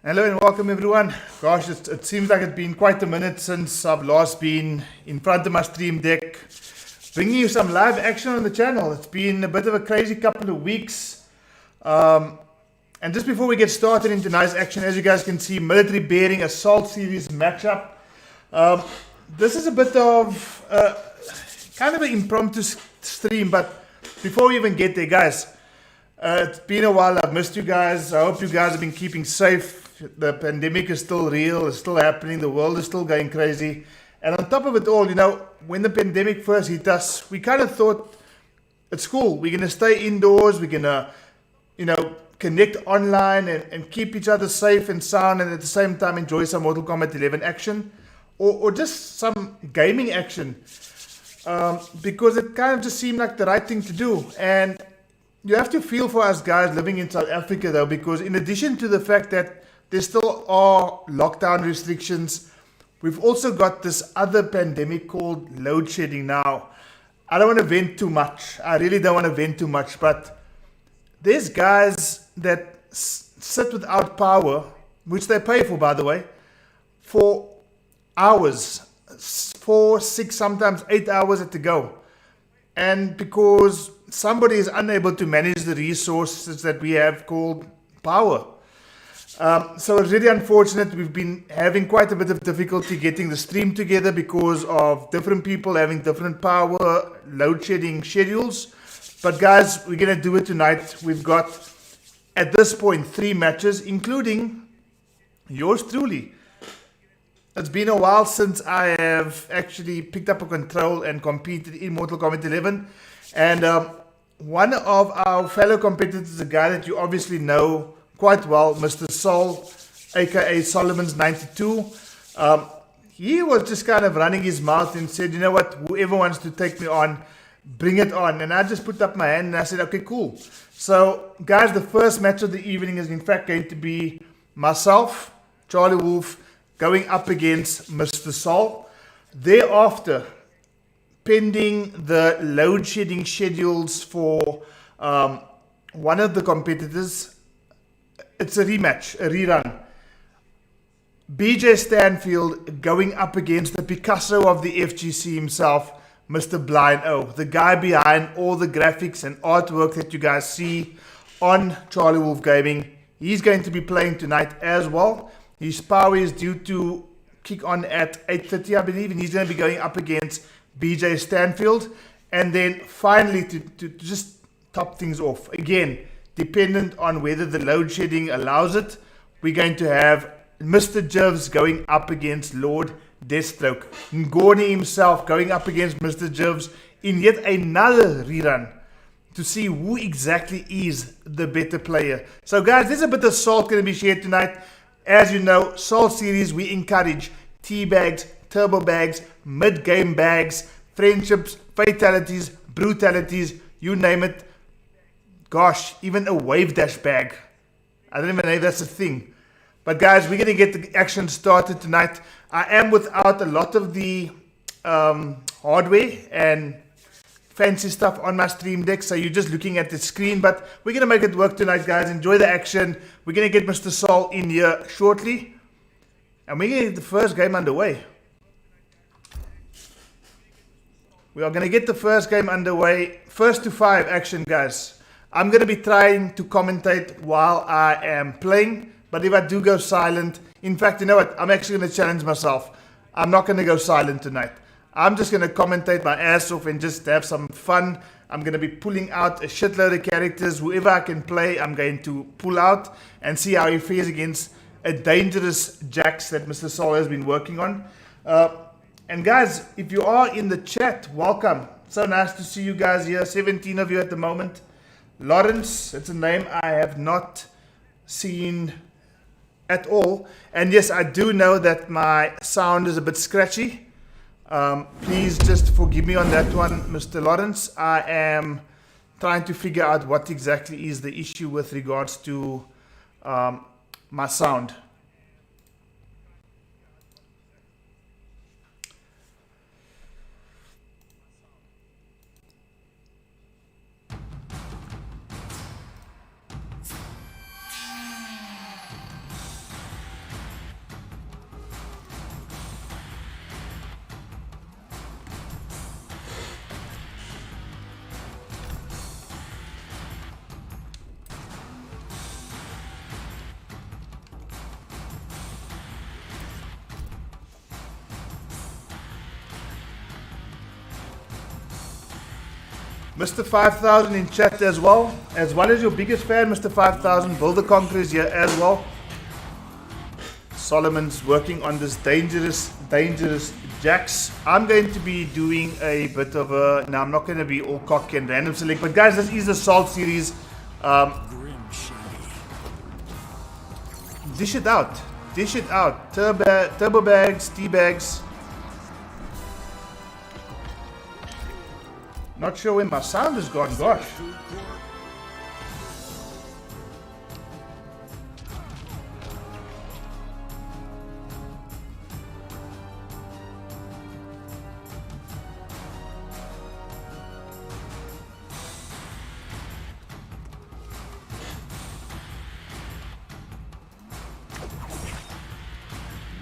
Hello and welcome everyone. Gosh, it seems like it's been quite a minute since I've last been in front of my stream deck, bringing you some live action on the channel. It's been a bit of a crazy couple of weeks. And just before we get started in tonight's action, as you guys can see, military bearing assault series matchup. This is a bit of kind of an impromptu stream, but before we even get there, guys, it's been a while. I've missed you guys. I hope you guys have been keeping safe. The pandemic is still real. It's still happening. The world is still going crazy. And on top of it all, you know, when the pandemic first hit us, we kind of thought, it's cool. We're going to stay indoors. We're going to, you know, connect online and keep each other safe and sound, and at the same time enjoy some Mortal Kombat 11 action or just some gaming action. Because it kind of just seemed like the right thing to do. And you have to feel for us guys living in South Africa though, because in addition to the fact that there still are lockdown restrictions, we've also got this other pandemic called load shedding now. I don't want to vent too much. I really don't want to vent too much, but there's guys that sit without power, which they pay for, by the way, for hours, 4, 6, sometimes 8 hours at the go. And because somebody is unable to manage the resources that we have called power. So it's really unfortunate. We've been having quite a bit of difficulty getting the stream together because of different people having different power, load shedding schedules. But guys, we're going to do it tonight. We've got, at this point, 3 matches, including yours truly. It's been a while since I have actually picked up a control and competed in Mortal Kombat 11. And one of our fellow competitors is a guy that you obviously know quite well, MrSol, aka Solomon's 92. He was just kind of running his mouth and said, you know what, whoever wants to take me on, bring it on. And I just put up my hand and I said, okay, cool. So guys, the first match of the evening is in fact going to be myself, Charlie Wolf, going up against MrSol. Thereafter, pending the load shedding schedules for one of the competitors, it's a rematch, a rerun. BJ Stanfield going up against the Picasso of the FGC himself, Mr. Blind O, the guy behind all the graphics and artwork that you guys see on CharlieWolfGaming. He's going to be playing tonight as well. His power is due to kick on at 8:30, I believe, and he's going to be going up against BJ Stanfield. And then finally, to just top things off, again, dependent on whether the load shedding allows it, we're going to have MrJivs going up against Lord Deathstroke. Ngoni himself going up against MrJivs in yet another rerun to see who exactly is the better player. So guys, there's a bit of salt going to be shared tonight. As you know, Salt series, we encourage tea bags, turbo bags, mid-game bags, friendships, fatalities, brutalities, you name it. Gosh, even a wave dash bag. I don't even know if that's a thing. But guys, we're going to get the action started tonight. I am without a lot of the hardware and fancy stuff on my stream deck, so you're just looking at the screen, but we're going to make it work tonight, guys. Enjoy the action. We're going to get MrSol in here shortly, and we're going to get the first game underway. We are going to get the first game underway. First to 5 action, guys. I'm going to be trying to commentate while I am playing, but if I do go silent, in fact, you know what? I'm actually going to challenge myself. I'm not going to go silent tonight. I'm just going to commentate my ass off and just have some fun. I'm going to be pulling out a shitload of characters. Whoever I can play, I'm going to pull out and see how he fares against a dangerous Jax that MrSol has been working on. And guys, if you are in the chat, welcome. So nice to see you guys here. 17 of you at the moment. Lawrence, it's a name I have not seen at all. And yes, I do know that my sound is a bit scratchy. Please just forgive me on that one, Mr. Lawrence. I am trying to figure out what exactly is the issue with regards to my sound. Mr. 5000 in chat as well as your biggest fan, Mr. 5000. Builder Conqueror is here as well. Solomon's working on this dangerous Jax. I'm going to be doing a bit of a... Now, I'm not going to be all cocky and random select, but guys, this is the Salt series. Dish it out. Dish it out. Turbo bags, tea bags. Not sure where my sound has gone, gosh.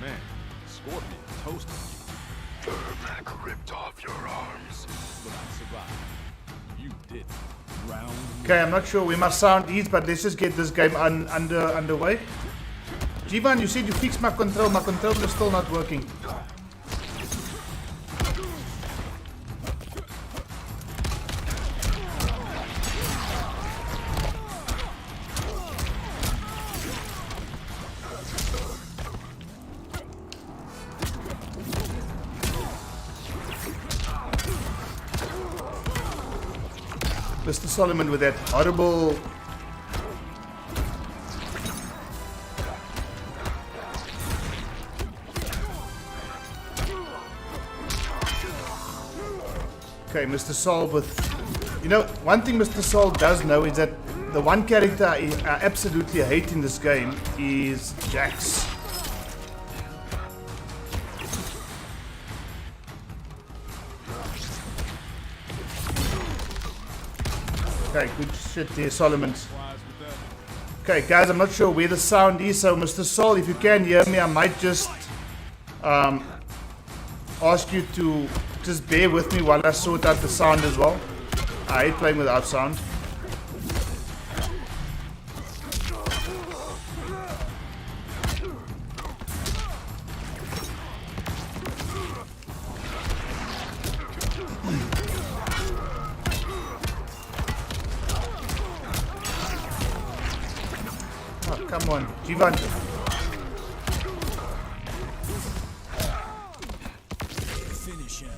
Man, Scorpion toasted you. Ermac ripped off your arms. But I survived. You did. Round. Okay, I'm not sure where my sound is, but let's just get this game underway. Jivan, you said you fixed my control. My controller is still not working. Mr. Solomon with that horrible... Okay, MrSol with... You know, one thing MrSol does know is that the one character I absolutely hate in this game is Jax. Okay, good shit there, Solomon's. Okay, guys, I'm not sure where the sound is, so MrSol, if you can hear me, I might just ask you to just bear with me while I sort out the sound as well. I hate playing without sound. Come on, Jivan. Finish him.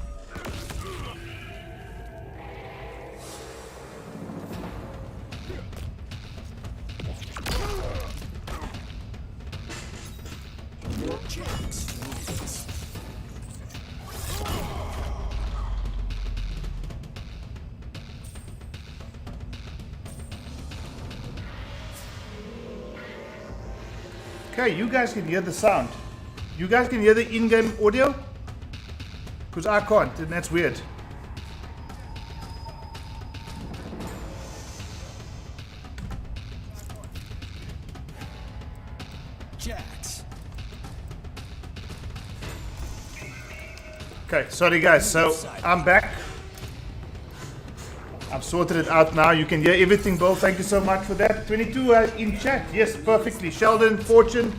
Okay, you guys can hear the sound. You guys can hear the in-game audio? Because I can't, and that's weird. Jax. Okay, sorry guys, so I'm back. I've sorted it out now. You can hear everything, Bill. Thank you so much for that. 22 in chat. Yes, perfectly. Sheldon, Fortune,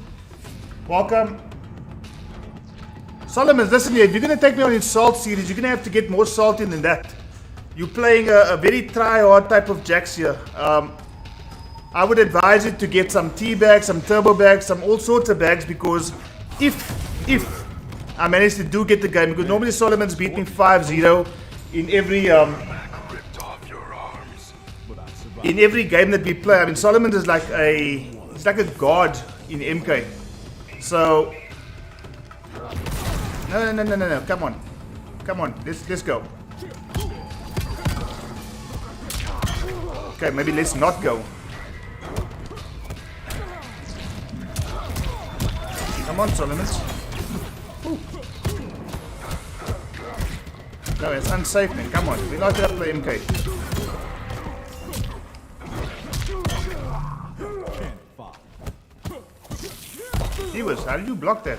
welcome. Solomon, listen here. If you're going to take me on your salt series, you're going to have to get more salt in than that. You're playing a very try-hard type of Jax here. I would advise you to get some tea bags, some turbo bags, some all sorts of bags, because if I manage to get the game, because normally Solomon's beat me 5-0 in every game that we play. I mean, Solomon is like he's like a god in MK. So no, come on, let's go. Okay, maybe let's not go. Come on, Solomon. No, it's unsafe, man. Come on, we like to play MK. How did you block that?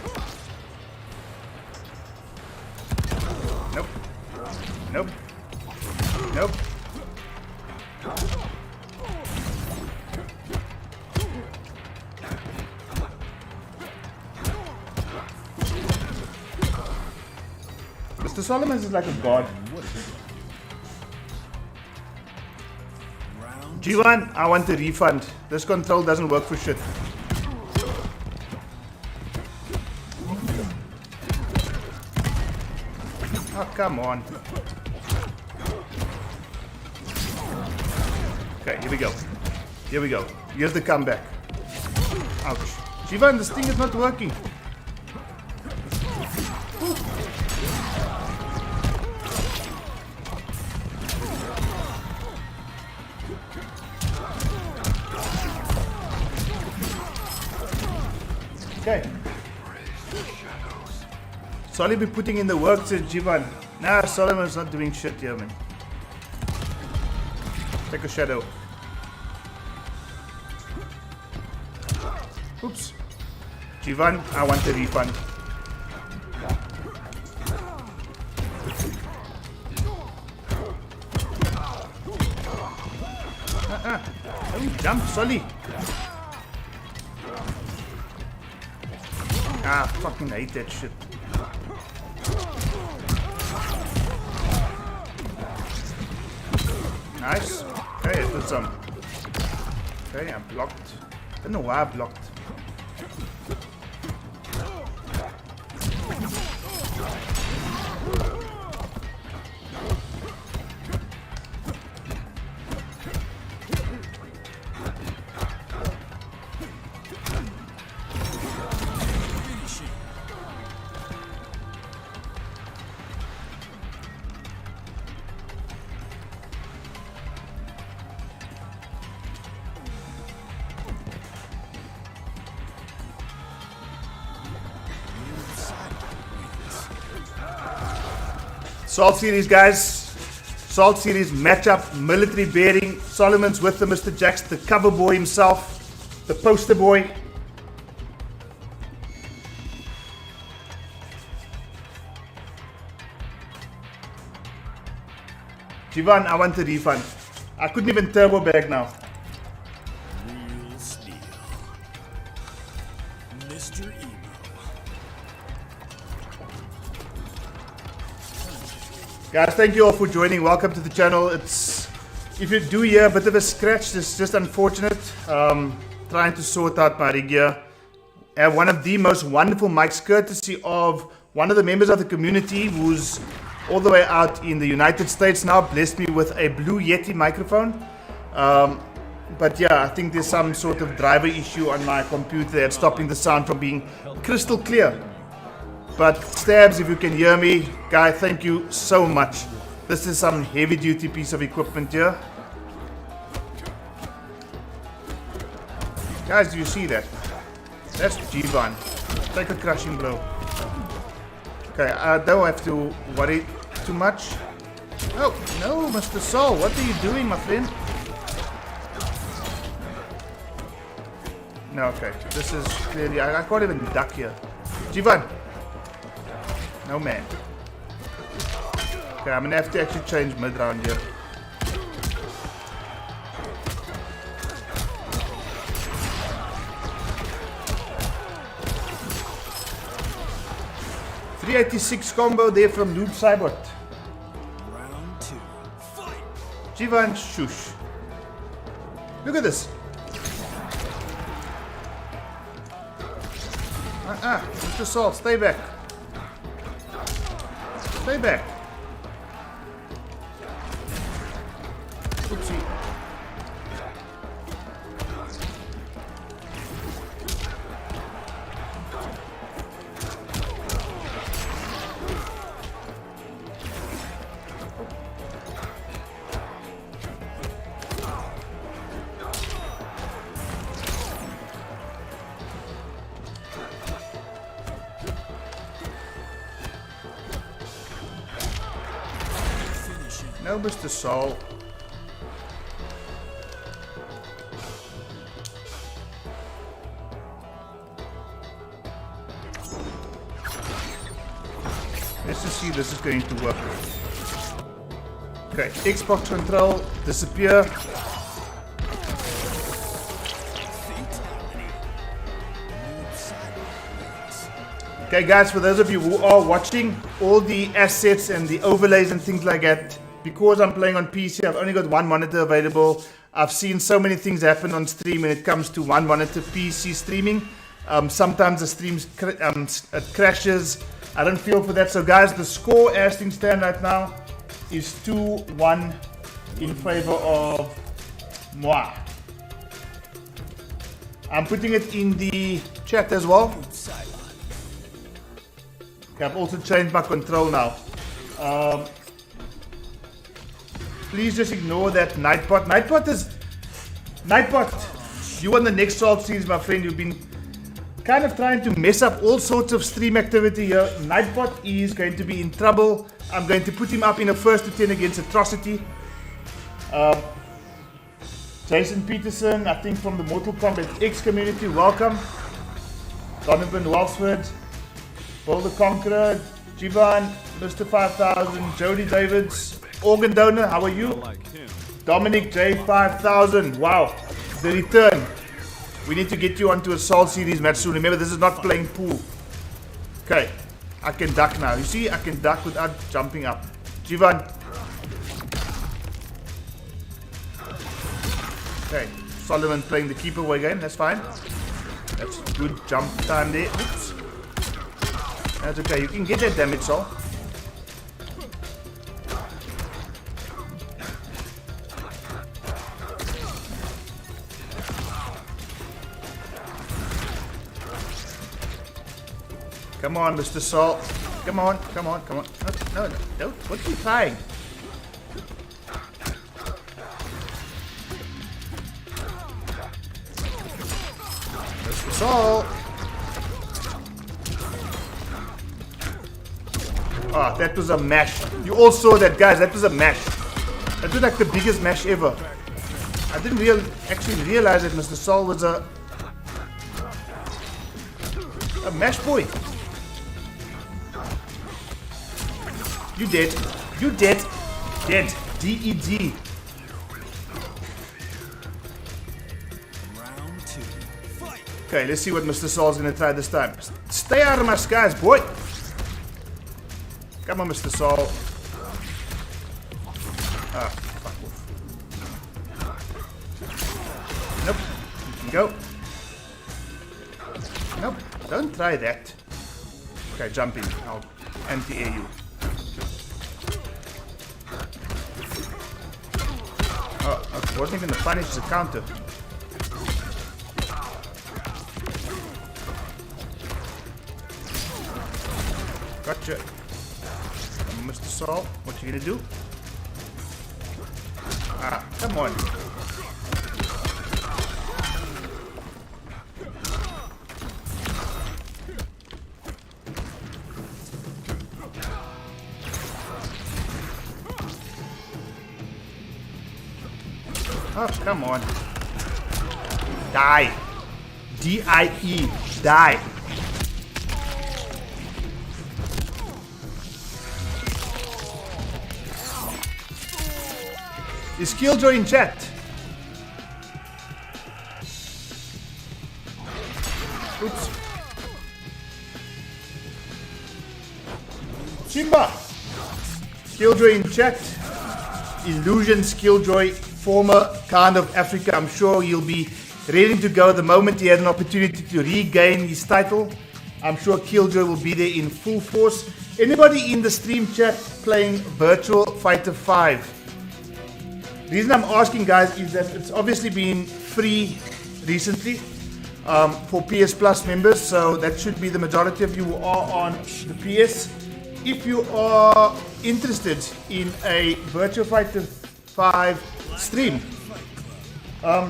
Nope. Nope. Nope. Mr. Solomon is like a god. G1, I want a refund. This control doesn't work for shit. Oh, come on. Okay, here we go. Here we go. Here's the comeback. Ouch. Jivan, this thing is not working. Okay. Solly be putting in the work, says Jivan. Nah, Solomon's not doing shit here, man. Take a shadow. Oops. Jivan, I want a refund. Don't jump, Solly. Ah, fucking hate that shit. Nice. Okay, I did some. Okay, I'm blocked. I don't know why I blocked. Salt series, guys. Salt series matchup, military bearing. Solomon's with the MrJivs, the cover boy himself, the poster boy. Jivan, I want a refund. I couldn't even turbo bag now. Real steel. Mr. Emo. Guys, thank you all for joining. Welcome to the channel. If you do hear a bit of a scratch, it's just unfortunate. trying to sort out my rig here. I have one of the most wonderful mics, courtesy of one of the members of the community who's all the way out in the United States now, blessed me with a Blue Yeti microphone. But yeah, I think there's some sort of driver issue on my computer that's stopping the sound from being crystal clear. But Stabs, if you can hear me, guy, thank you so much. This is some heavy duty piece of equipment here. Guys, do you see that? That's Jivan. Take a crushing blow. Okay, I don't have to worry too much. Oh, no, MrSol, what are you doing, my friend? No, okay, this is clearly, I can't even duck here. Jivan! No, man. Okay, I'm gonna have to actually change mid-round here. .386 combo there from Noob Cybot. Round 2. Fight! Jivan Shush. Look at this. MrSol, stay back. Stay back. Oopsie. No, MrSol. Let's just see if this is going to work. Okay, Xbox control, disappear. Okay guys, for those of you who are watching, all the assets and the overlays and things like that, because I'm playing on PC, I've only got one monitor available. I've seen so many things happen on stream when it comes to one monitor PC streaming. Sometimes the streams it crashes. I don't feel for that. So guys, the score as things stand right now is 2-1 in favor of moi. I'm putting it in the chat as well. Okay, I've also changed my control now. Please just ignore that Nightbot. Nightbot, you on the next Salt series, my friend. You've been kind of trying to mess up all sorts of stream activity here. Nightbot is going to be in trouble. I'm going to put him up in a 1st to 10 against Atrocity. Jason Peterson, I think from the Mortal Kombat X community, welcome. Donovan Walsford, Paul the Conqueror, Jivan, Mr. 5000, Jody Davids, Organ Donor, how are you? Dominic J5000, wow, the return. We need to get you onto a Soul Series match soon. Remember, this is not playing pool. Okay, I can duck now. You see, I can duck without jumping up. Jivan. Okay, Solomon playing the keeper away game, that's fine. That's good jump time there. Oops. That's okay, you can get that damage, Sol. Come on, MrSol. Come on, come on, come on. No, no. What are you trying? MrSol. Ah, that was a mash. You all saw that, guys. That was a mash. That was like the biggest mash ever. I didn't actually realize that MrSol was a mash boy. You dead. You dead. Dead. D-E-D. Round 2. Fight! Okay, let's see what MrSol is going to try this time. Stay out of my skies, boy. Come on, MrSol. Ah, fuck off. Nope. You can go. Don't try that. Okay, jump in. I'll anti-air you. Oh, I wasn't even gonna punish the counter. Gotcha. MrSol, what you gonna do? Ah, come on. Oh, come on. Die. D-I-E. Die. Is Killjoy in chat? Oops. Simba! Killjoy in chat. Illusion Killjoy, former kind of Africa. I'm sure he'll be ready to go the moment he had an opportunity to regain his title. I'm sure Killjoy will be there in full force. Anybody in the stream chat playing Virtual Fighter 5? The reason I'm asking, guys, is that it's obviously been free recently for PS Plus members, so that should be the majority of you who are on the PS. If you are interested in a Virtua Fighter 5 stream,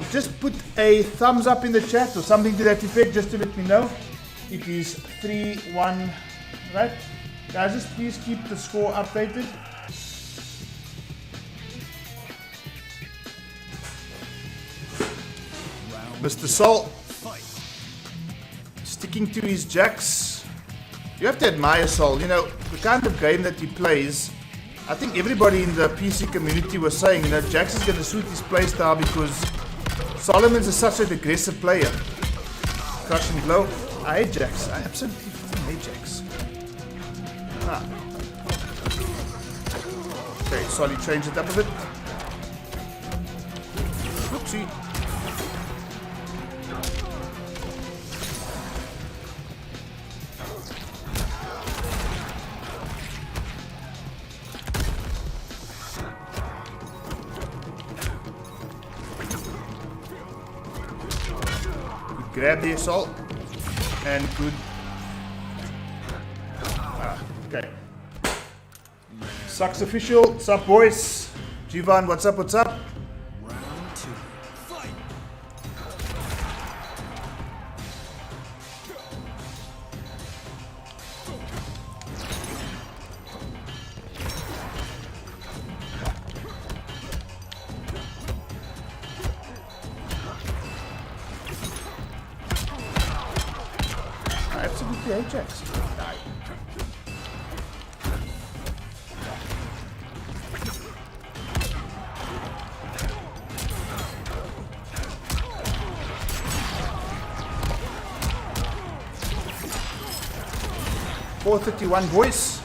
just put a thumbs up in the chat or something to that effect just to let me know. It is 3-1, right? Guys, just please keep the score updated. MrSol sticking to his jacks. You have to admire Sol. You know, the kind of game that he plays, I think everybody in the PC community was saying, you know, Jax is going to suit his playstyle because Solomon's is such an aggressive player. Crush and blow. I hate Jax. I absolutely hate Jax. Ah. Okay, Solly changed it up a bit. Oopsie. Grab the assault and good. Okay. Sucks official. Sup, boys? Jivan, what's up? What's up? Round 2. Fight. I absolutely hate Jax. Die. .431 voice.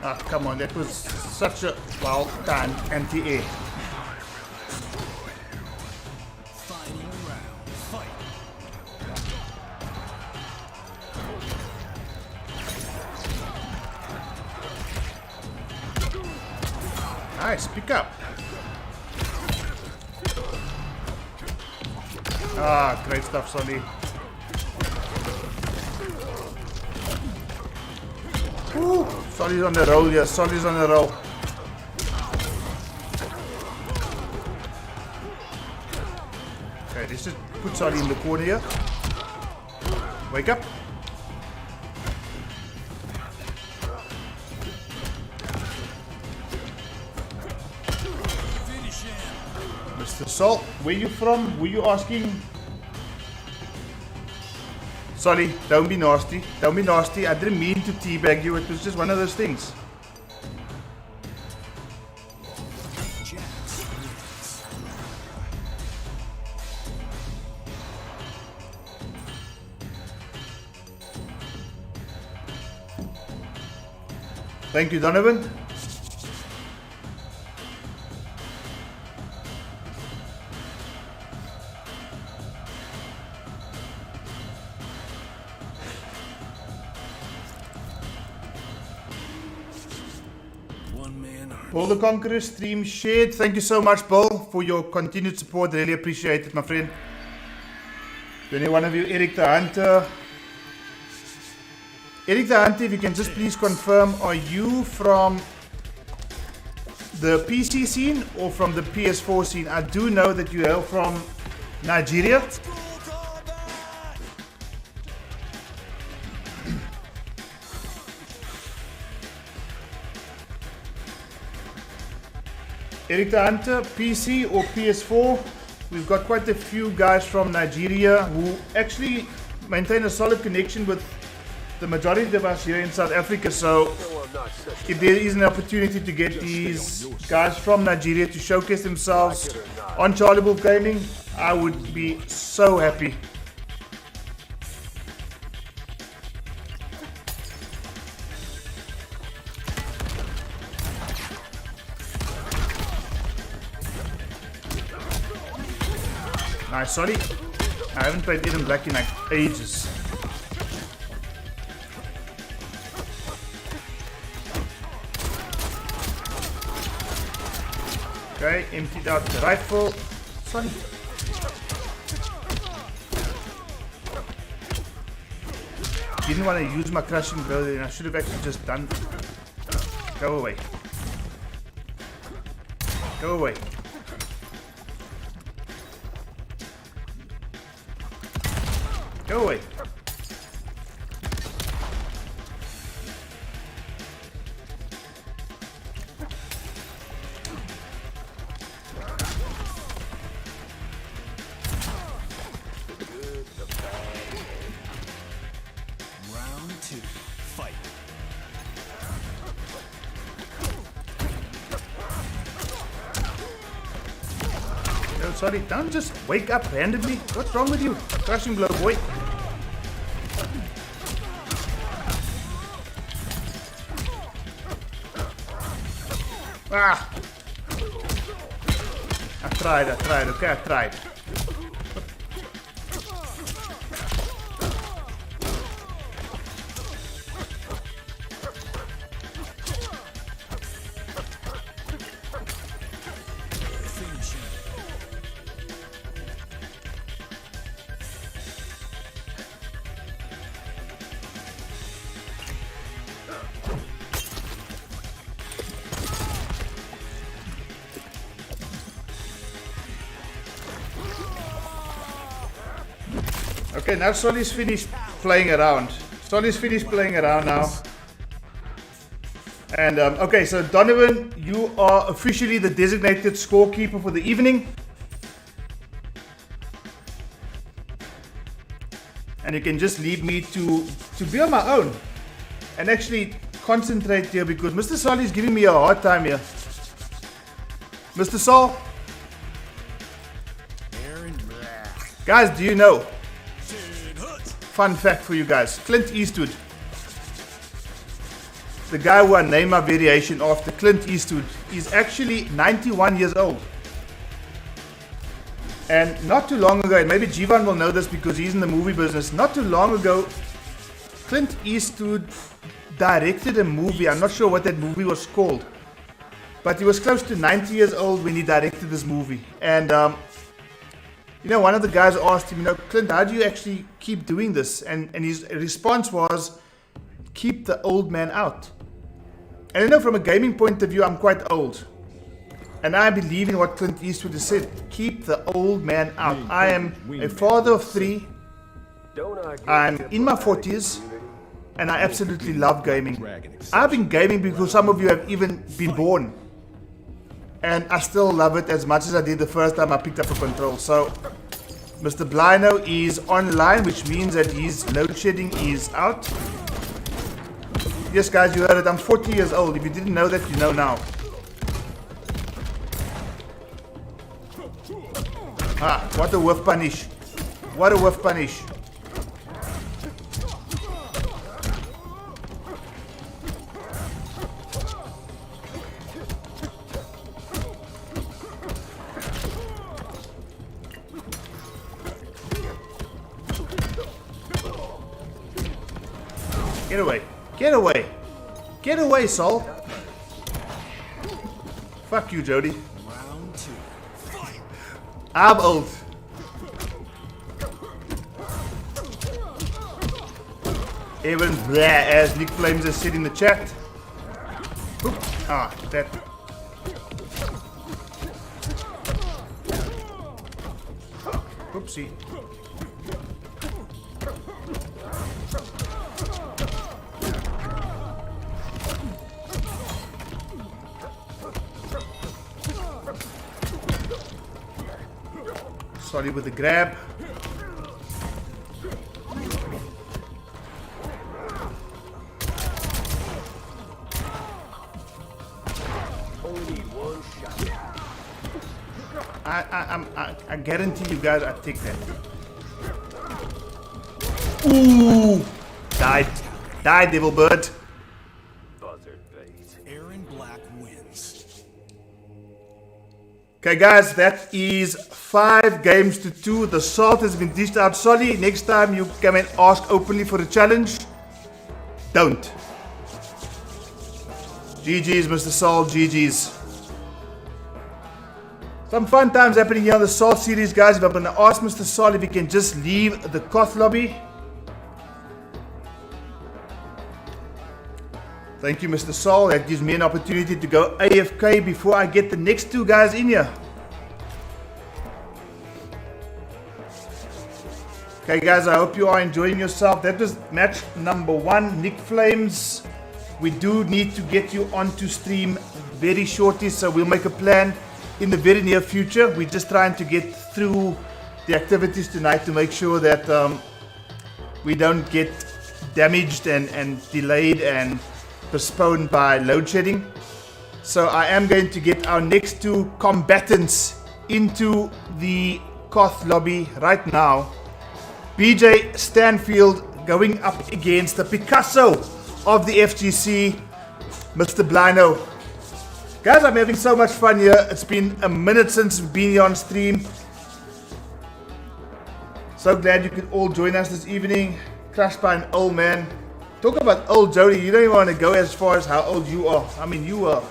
Ah, come on, that was such a well done anti-air. Final round. Fight. Nice, pick up. Ah, great stuff, Sonny. Ooh, Solly's on the roll, yes, Solly's on the roll. Okay, let's just put Solly in the corner here. Wake up. Finish him. MrSol, where you from? Were you asking? Solly, don't be nasty. Don't be nasty. I didn't mean to teabag you. It was just one of those things. Jax wins. Thank you, Donovan. Paul the Conqueror stream shared. Thank you so much, Paul, for your continued support. Really appreciate it, my friend. Any one of you, Eric the Hunter. Eric the Hunter, if you can just please confirm, are you from the PC scene or from the PS4 scene? I do know that you hail from Nigeria. Eric the Hunter, PC or PS4? We've got quite a few guys from Nigeria who actually maintain a solid connection with the majority of us here in South Africa. So if there is an opportunity to get these guys from Nigeria to showcase themselves on CharlieWolfGaming, I would be so happy. Nice, sorry. I haven't played Eden Black in like ages. Okay, emptied out the rifle. Sorry. Didn't want to use my crushing blow there, and I should have actually just done. Go away. Go away. Go away. Round 2. Fight. No, sorry, don't just wake up randomly. What's wrong with you? Crushing blow, boy. Ah! I tried, okay, I tried. Okay, now Solly's finished playing around. Solly's finished playing around now. And, okay, so Donovan, you are officially the designated scorekeeper for the evening. And you can just leave me to be on my own. And actually concentrate here because MrSol is giving me a hard time here. MrSol? Guys, do you know? Fun fact for you guys. Clint Eastwood. The guy who I named my variation after, Clint Eastwood, is actually 91 years old. And not too long ago, and maybe Jivan will know this because he's in the movie business, not too long ago, Clint Eastwood directed a movie. I'm not sure what that movie was called. But he was close to 90 years old when he directed this movie. And you know, one of the guys asked him, you know, Clint, how do you actually keep doing this? And his response was, keep the old man out. And you know, from a gaming point of view, I'm quite old. And I believe in what Clint Eastwood has said, keep the old man out. I am a father of 3. I'm in my 40s. And I absolutely love gaming. I've been gaming because some of you have even been born. And I still love it as much as I did the first time I picked up a control. So, Mr. Blino is online, which means that his load shedding is out. Yes, guys, you heard it. I'm 40 years old. If you didn't know that, you know now. Ah, what a whiff punish. What a whiff punish. Get away. Get away. Get away, Sol. Fuck you, Jody. Round 2. Fight. I'm old. Even there, as Nikflames has said in the chat. Oop. Ah, that. Oopsie. Sorry with the grab. I guarantee you guys, I take that. Ooh! Died. Died, Devil Bird. Aaron Black wins. Okay, guys, that is 5 games to 2. The salt has been dished out. Sorry, next time you come and ask openly for a challenge, don't. GG's, MrSol, GG's. Some fun times happening here on the Salt series, guys. If I'm going to ask MrSol if he can just leave the Koth lobby. Thank you, MrSol. That gives me an opportunity to go AFK before I get the next 2 guys in here. Okay, guys, I hope you are enjoying yourself. That was match number 1, Nikflames. We do need to get you onto stream very shortly, so we'll make a plan in the very near future. We're just trying to get through the activities tonight to make sure that we don't get damaged and delayed and postponed by load shedding. So I am going to get our next 2 combatants into the Koth lobby right now. BJ Stanfield going up against the Picasso of the FGC, Mr. Blino. Guys, I'm having so much fun here. It's been a minute since we've been here on stream. So glad you could all join us this evening. Crushed by an old man. Talk about old, Jody. You don't even want to go as far as how old you are. I mean, you are.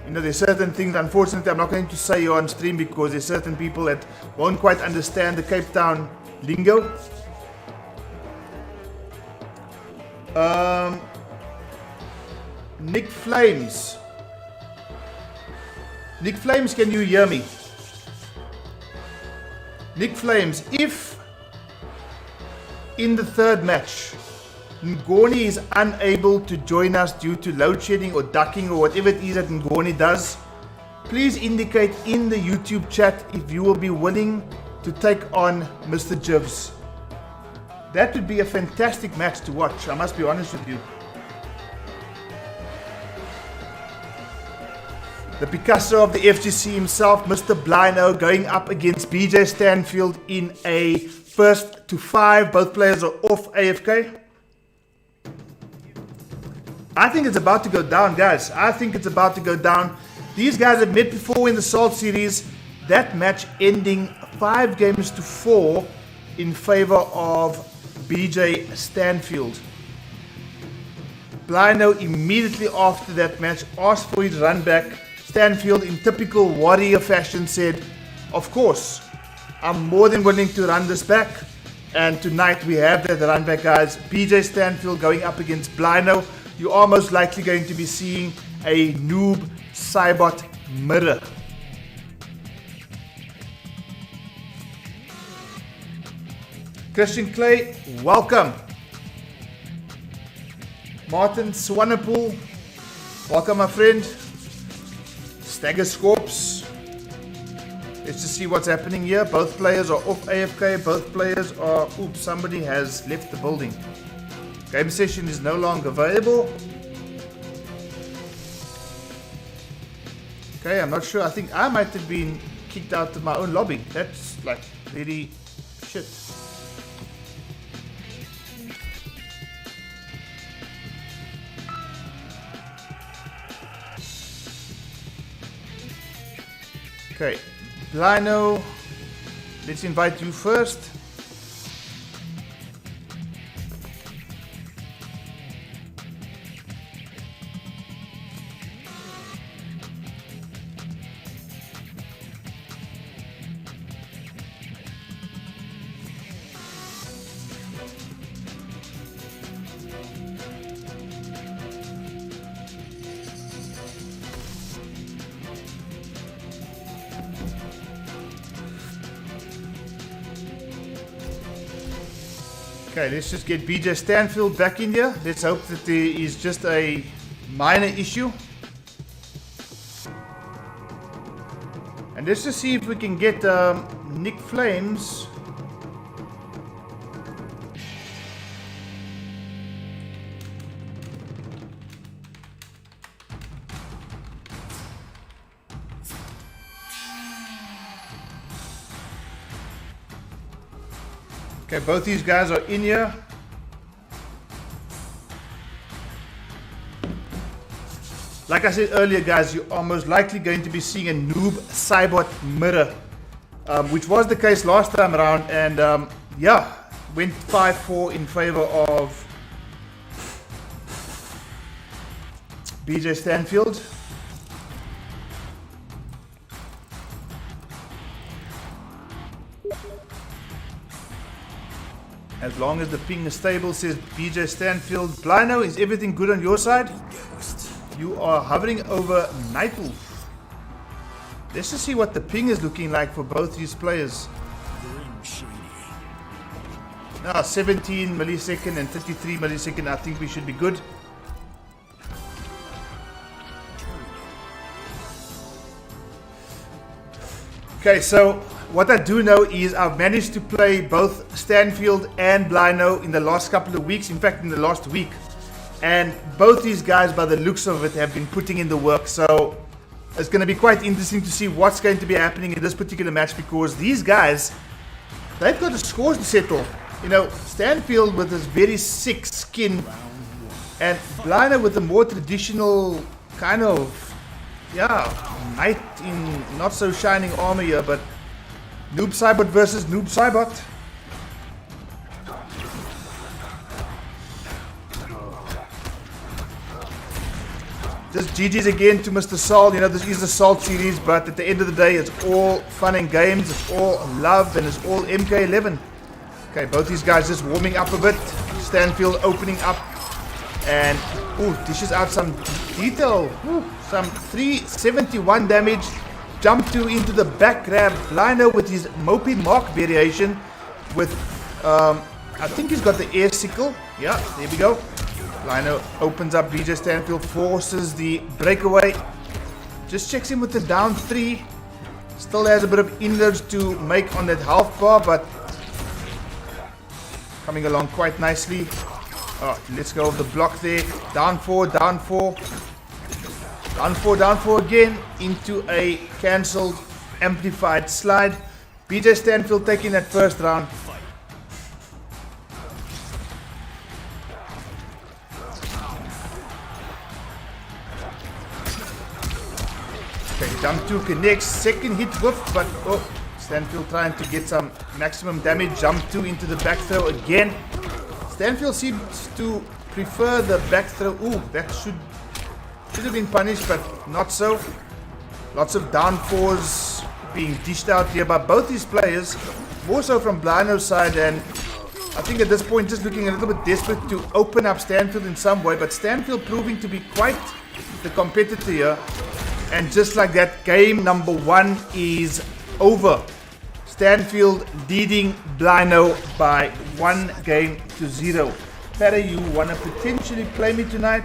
You know, there's certain things, unfortunately, I'm not going to say you're on stream because there's certain people that won't quite understand the Cape Town lingo. Nikflames. Nikflames, can you hear me? Nikflames, if in the 3rd match Ngoni is unable to join us due to load shedding or ducking or whatever it is that Ngoni does, please indicate in the YouTube chat if you will be willing to take on MrJivs. That would be a fantastic match to watch, I must be honest with you. The Picasso of the FGC himself, Mr. Blino, going up against BJ Stanfield in a 1st to 5. Both players are off AFK. I think it's about to go down, guys. I think it's about to go down. These guys have met before in the Salt series. That match ending 5 games to 4 in favor of BJ Stanfield. Blino immediately after that match asked for his run back. Stanfield, in typical warrior fashion, said, of course, I'm more than willing to run this back. And tonight we have that run back, guys. BJ Stanfield going up against Blino. You are most likely going to be seeing a noob Cybot mirror. Christian Clay, welcome. Martin Swanepoel, welcome, my friend. Staggerscorps. Let's just see what's happening here. Both players are off AFK. Both players are... Oops, somebody has left the building. Game session is no longer available. Okay, I'm not sure. I think I might have been kicked out of my own lobby. That's like really shit. Okay, Blino, let's invite you first. Okay, let's just get BJ Stanfield back in here. Let's hope that there is just a minor issue. And let's just see if we can get Nikflames. Okay, both these guys are in here. Like I said earlier, guys, you are most likely going to be seeing a noob Cybot mirror, which was the case last time around, and yeah, went 5-4 in favor of BJ Stanfield. As long as the ping is stable, says BJ Stanfield. Blino, is everything good on your side? You are hovering over Nightwolf. Let's just see what the ping is looking like for both these players. Now 17 millisecond and 33 millisecond. I think we should be good. Okay, so what I do know is I've managed to play both Stanfield and Blino in the last couple of weeks. In fact, in the last week. And both these guys, by the looks of it, have been putting in the work. So it's going to be quite interesting to see what's going to be happening in this particular match, because these guys, they've got the scores to settle. You know, Stanfield with his very sick skin, and Blino with the more traditional kind of, yeah, knight in not so shining armor here, but Noob Cybot versus Noob Cybot. Just GG's again to MrSol. You know, this is a Salt series, but at the end of the day, it's all fun and games, it's all love, and it's all MK11. Okay, both these guys just warming up a bit. Stanfield opening up, and ooh, dishes out some detail. Ooh, some 371 damage. Jump 2 into the back grab. Blino with his Mopey Mark variation with, I think he's got the air sickle. Yeah, there we go. Blino opens up BJ Stanfield, forces the breakaway. Just checks in with the down 3. Still has a bit of inroads to make on that half bar, but coming along quite nicely. Oh, let's go of the block there. Down 4, down 4. Down 4, down 4 again into a cancelled amplified slide. BJ Stanfield taking that first round. Okay, jump 2 connects, second hit whiff, but oh, Stanfield trying to get some maximum damage. Jump 2 into the back throw again. Stanfield seems to prefer the back throw. Ooh, that should have been punished, but not so. Lots of down 4s being dished out here by both these players, more so from Blino's side, and I think at this point just looking a little bit desperate to open up Stanfield in some way, but Stanfield proving to be quite the competitor here. And just like that, game number 1 is over. Stanfield leading Blino by 1-0. Perry, you want to potentially play me tonight?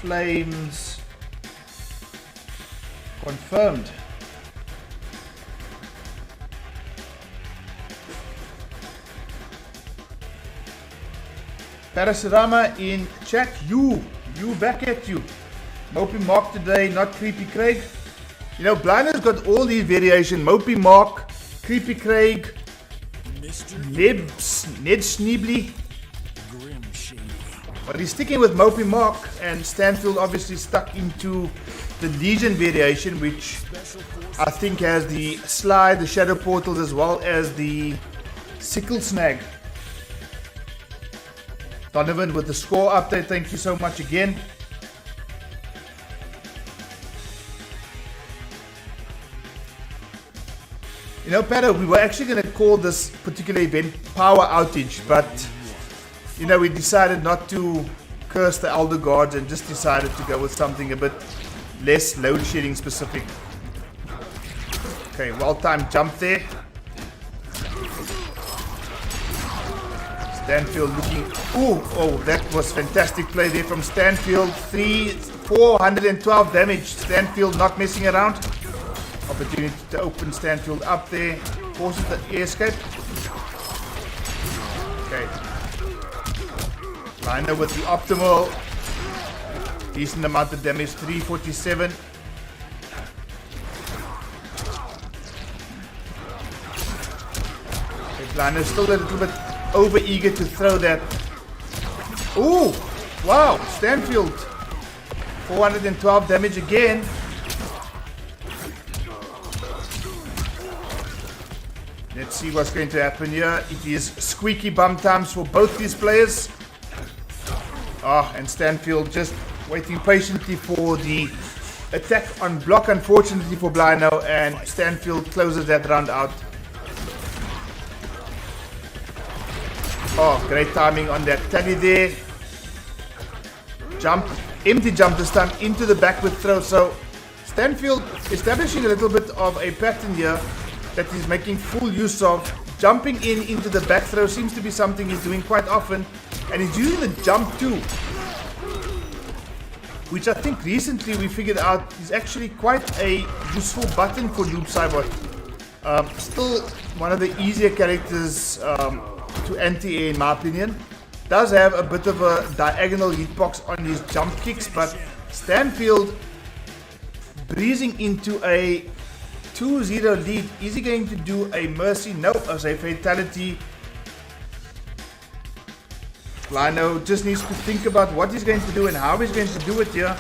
Nikflames confirmed. Parasarama in chat. You back at you. Mopey Mark today, not Creepy Craig. You know, Blino's got all these variations. Mopey Mark, Creepy Craig, Ned Schneebly. But he's sticking with Mopey Mark, and Stanfield obviously stuck into the Legion variation, which I think has the slide, the shadow portals, as well as the sickle snag. Donovan with the score update, thank you so much again. You know, Pato, we were actually going to call this particular event Power Outage, but, you know, we decided not to curse the Elder Gods and just decided to go with something a bit less load shedding specific. Okay, well-timed jump there. Stanfield looking. Ooh, oh, that was fantastic play there from Stanfield. 412 damage. Stanfield not messing around. Opportunity to open Stanfield up there. Forces the air escape. Okay. Liner with the optimal. Decent amount of damage. 347. Liner still a little bit over eager to throw that. Ooh! Wow! Stanfield. 412 damage again. Let's see what's going to happen here. It is squeaky bum times for both these players. And Stanfield just waiting patiently for the attack on block, unfortunately for Blino, and Stanfield closes that round out. Oh, great timing on that tally there. Jump, empty jump this time into the backward throw. So Stanfield establishing a little bit of a pattern here that he's making full use of. Jumping into the back throw seems to be something he's doing quite often, and he's using the jump too, which I think recently we figured out is actually quite a useful button for Noob Cybot. Still one of the easier characters to anti-air in my opinion. Does have a bit of a diagonal hitbox on his jump kicks, but Stanfield breezing into a 2-0 lead. Is he going to do a mercy? No, as a fatality. Lino just needs to think about what he's going to do and how he's going to do it here.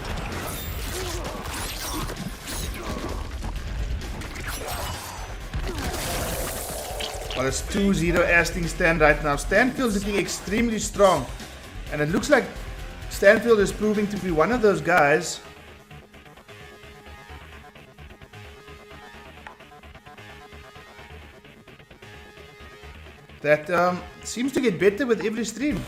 Well, it's 2-0 as things stand right now. Stanfield looking extremely strong. And it looks like Stanfield is proving to be one of those guys that seems to get better with every stream.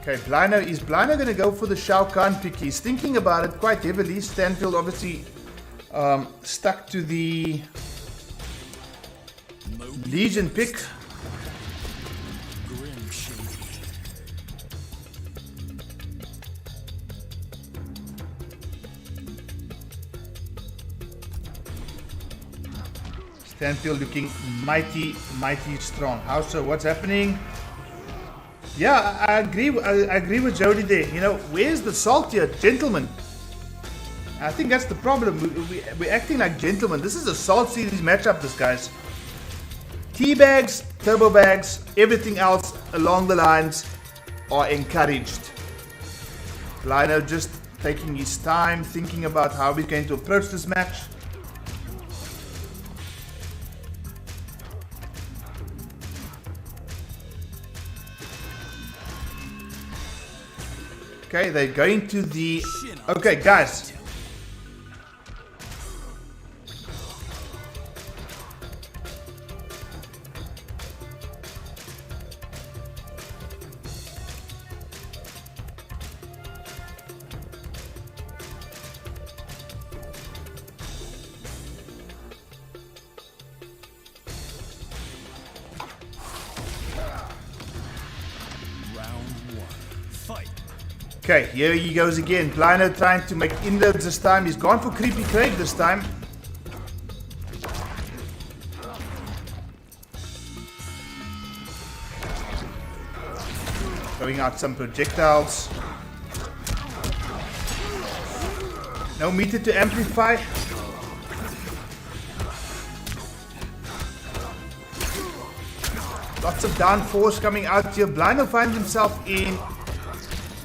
Okay, is Blino going to go for the Shao Kahn pick? He's thinking about it quite heavily. Stanfield obviously stuck to the Legion pick. Stanfield looking mighty strong. How so? What's happening? Yeah, I agree with Jody there. You know, where's the salt here, gentlemen? I think that's the problem. We're acting like gentlemen. This is a salt series matchup, this guys. Teabags, turbo bags, everything else along the lines are encouraged. Lino just taking his time, thinking about how we're going to approach this match. Okay, they're going to the... Okay, guys. Okay, here he goes again. Blino trying to make inroads this time. He's gone for Creepy Craig this time. Throwing out some projectiles. No meter to amplify. Lots of downforce coming out here. Blino finds himself in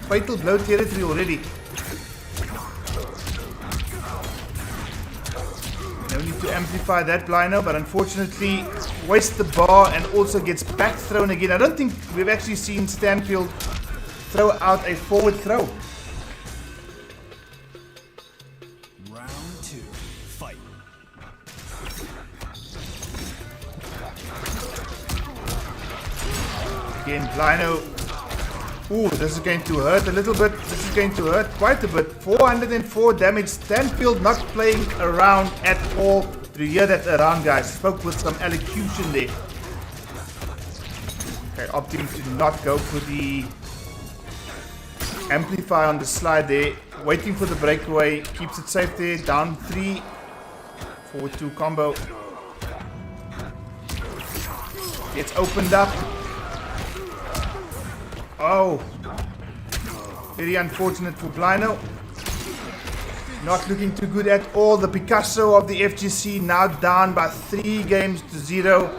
fatal blow territory already. No need to amplify that Blino, but unfortunately wastes the bar and also gets back thrown again. I don't think we've actually seen Stanfield throw out a forward throw. Round 2, fight. Again, Lino. Ooh, this is going to hurt a little bit. This is going to hurt quite a bit. 404 damage. Stanfield not playing around at all. Did you hear that around, guys? Spoke with some elocution there. Okay, opting to not go for the amplify on the slide there. Waiting for the breakaway. Keeps it safe there. Down 3. 4-2 combo. Gets opened up. Oh, very unfortunate for Blino. Not looking too good at all. The Picasso of the FGC now down by 3 games to 0.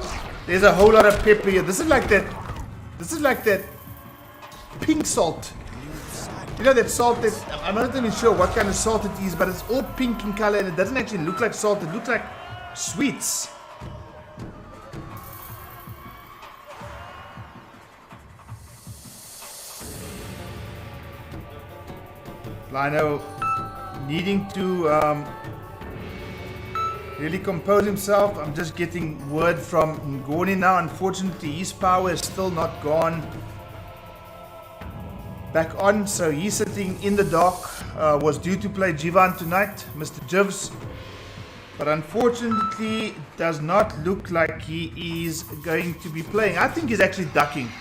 There's a whole lot of pepper here. This is like that pink salt. You know that salt that, I'm not even sure what kind of salt it is, but it's all pink in color and it doesn't actually look like salt. It looks like sweets. Lino needing to really compose himself. I'm just getting word from Ngoni now. Unfortunately, his power is still not gone back on, so he's sitting in the dock. Was due to play Jivan tonight, MrSol, but unfortunately does not look like he is going to be playing. I think he's actually ducking.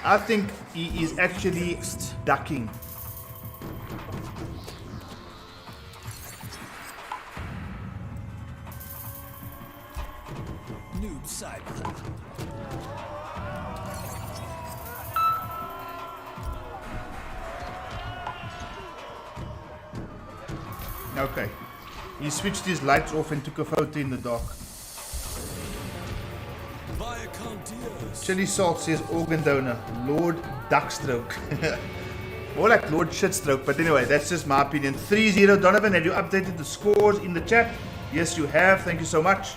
I think he is actually ducking. Noob side. Okay, he switched his lights off and took a photo in the dark. Chili Salt says organ donor, Lord Duckstroke. More like Lord Shitstroke, but anyway, that's just my opinion. 3-0, Donovan, have you updated the scores in the chat? Yes, you have, thank you so much.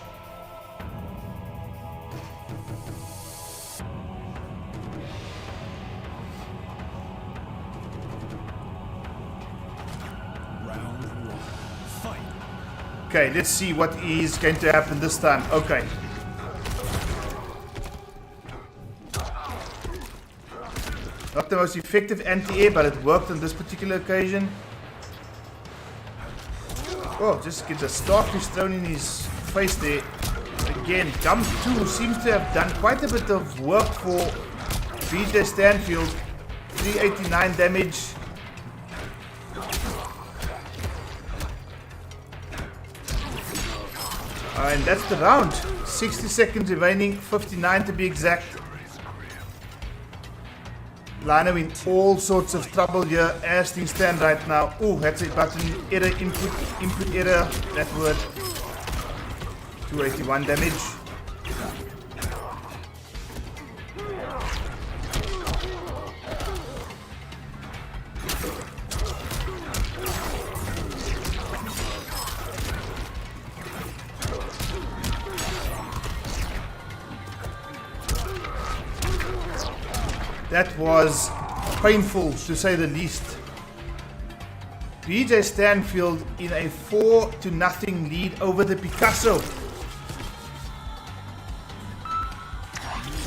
Okay, let's see what is going to happen this time. Okay. Not the most effective anti-air, but it worked on this particular occasion. Oh, just get the starfish thrown in his face there. Again, jump 2 seems to have done quite a bit of work for BJ Stanfield. 389 damage. And that's the round. 60 seconds remaining, 59 to be exact. Lino in all sorts of trouble here as things stand right now. Oh, that's a button error, input error, that word. 281 damage. That was painful, to say the least. BJ Stanfield in a 4-0 lead over the Picasso.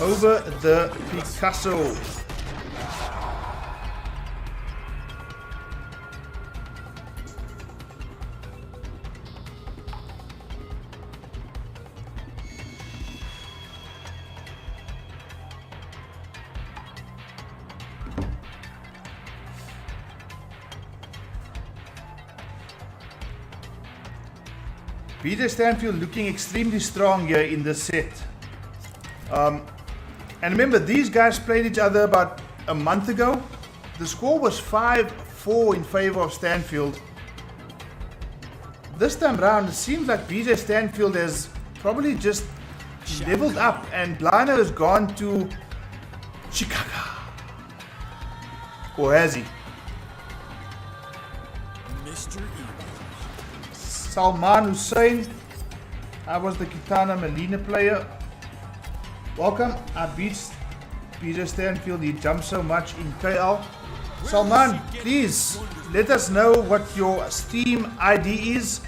Over the Picasso. BJ Stanfield looking extremely strong here in this set. And remember, these guys played each other about a month ago. The score was 5-4 in favor of Stanfield. This time round, it seems like BJ Stanfield has probably just leveled up and Blino has gone to Chicago. Or has he? Salman Hussein. I was the Kitana Melina player. Welcome. I beat BJ Stanfield. He jumped so much in KL. Salman, please let us know what your Steam ID is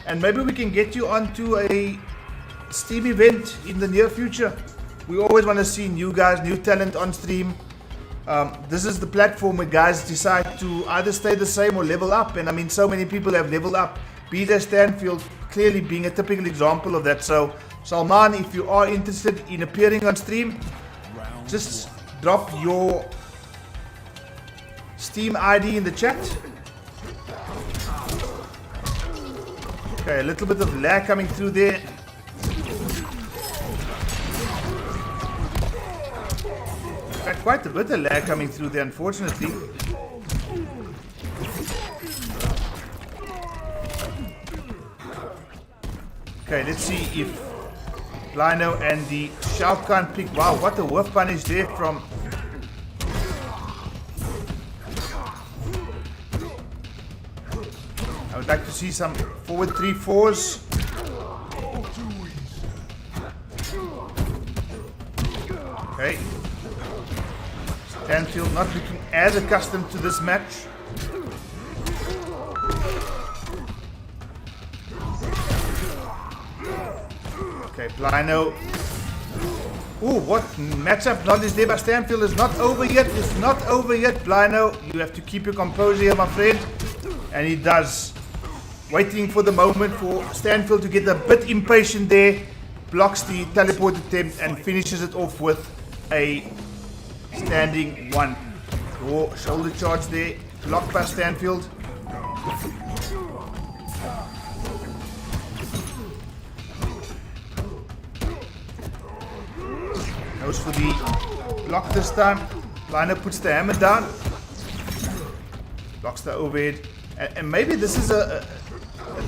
and maybe we can get you onto a Steam event in the near future. We always want to see new guys, new talent on stream. This is the platform where guys decide to either stay the same or level up. And I mean, so many people have leveled up. BJ Stanfield clearly being a typical example of that. So, Salman, if you are interested in appearing on stream, just drop your Steam ID in the chat. Okay, a little bit of lag coming through there. Quite a bit of lag coming through there, unfortunately. Okay, let's see if Lino and the Shao Kahn pick. Wow, what a whiff punish there from. I would like to see some forward 3-4s. Okay. Stanfield not looking as accustomed to this match. Okay, Blino. Ooh, what matchup knowledge there by Stanfield is not over yet. It's not over yet, Blino. You have to keep your composure here, my friend. And he does. Waiting for the moment for Stanfield to get a bit impatient there. Blocks the teleport attempt and finishes it off with a standing 1. Oh, shoulder charge there. Blocked by Stanfield. Goes for the block this time. Liner puts the hammer down. Blocks the overhead. And maybe this is a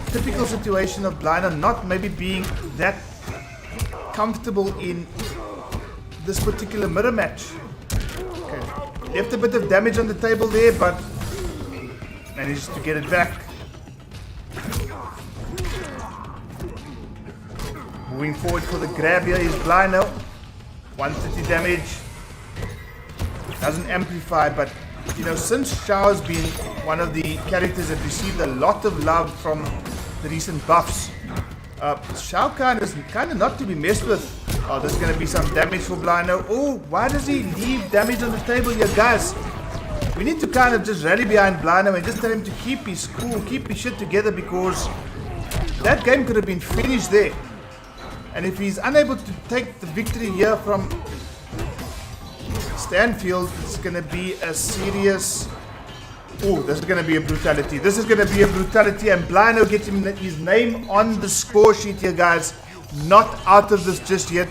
typical situation of Bliner not maybe being that comfortable in this particular mirror match. Okay. Left a bit of damage on the table there, but managed to get it back. Moving forward for the grab here is Blino. 130 damage. Doesn't amplify, but you know, since Shao's been one of the characters that received a lot of love from the recent buffs, Shao Kahn is kind of not to be messed with. Oh, there's going to be some damage for Blino. Oh, why does he leave damage on the table here, guys? We need to kind of just rally behind Blino and just tell him to keep his cool, keep his shit together, because that game could have been finished there. And if he's unable to take the victory here from Stanfield, it's going to be a serious... Oh, this is going to be a brutality. This is going to be a brutality, and Blino gets his name on the score sheet here, guys. Not out of this just yet.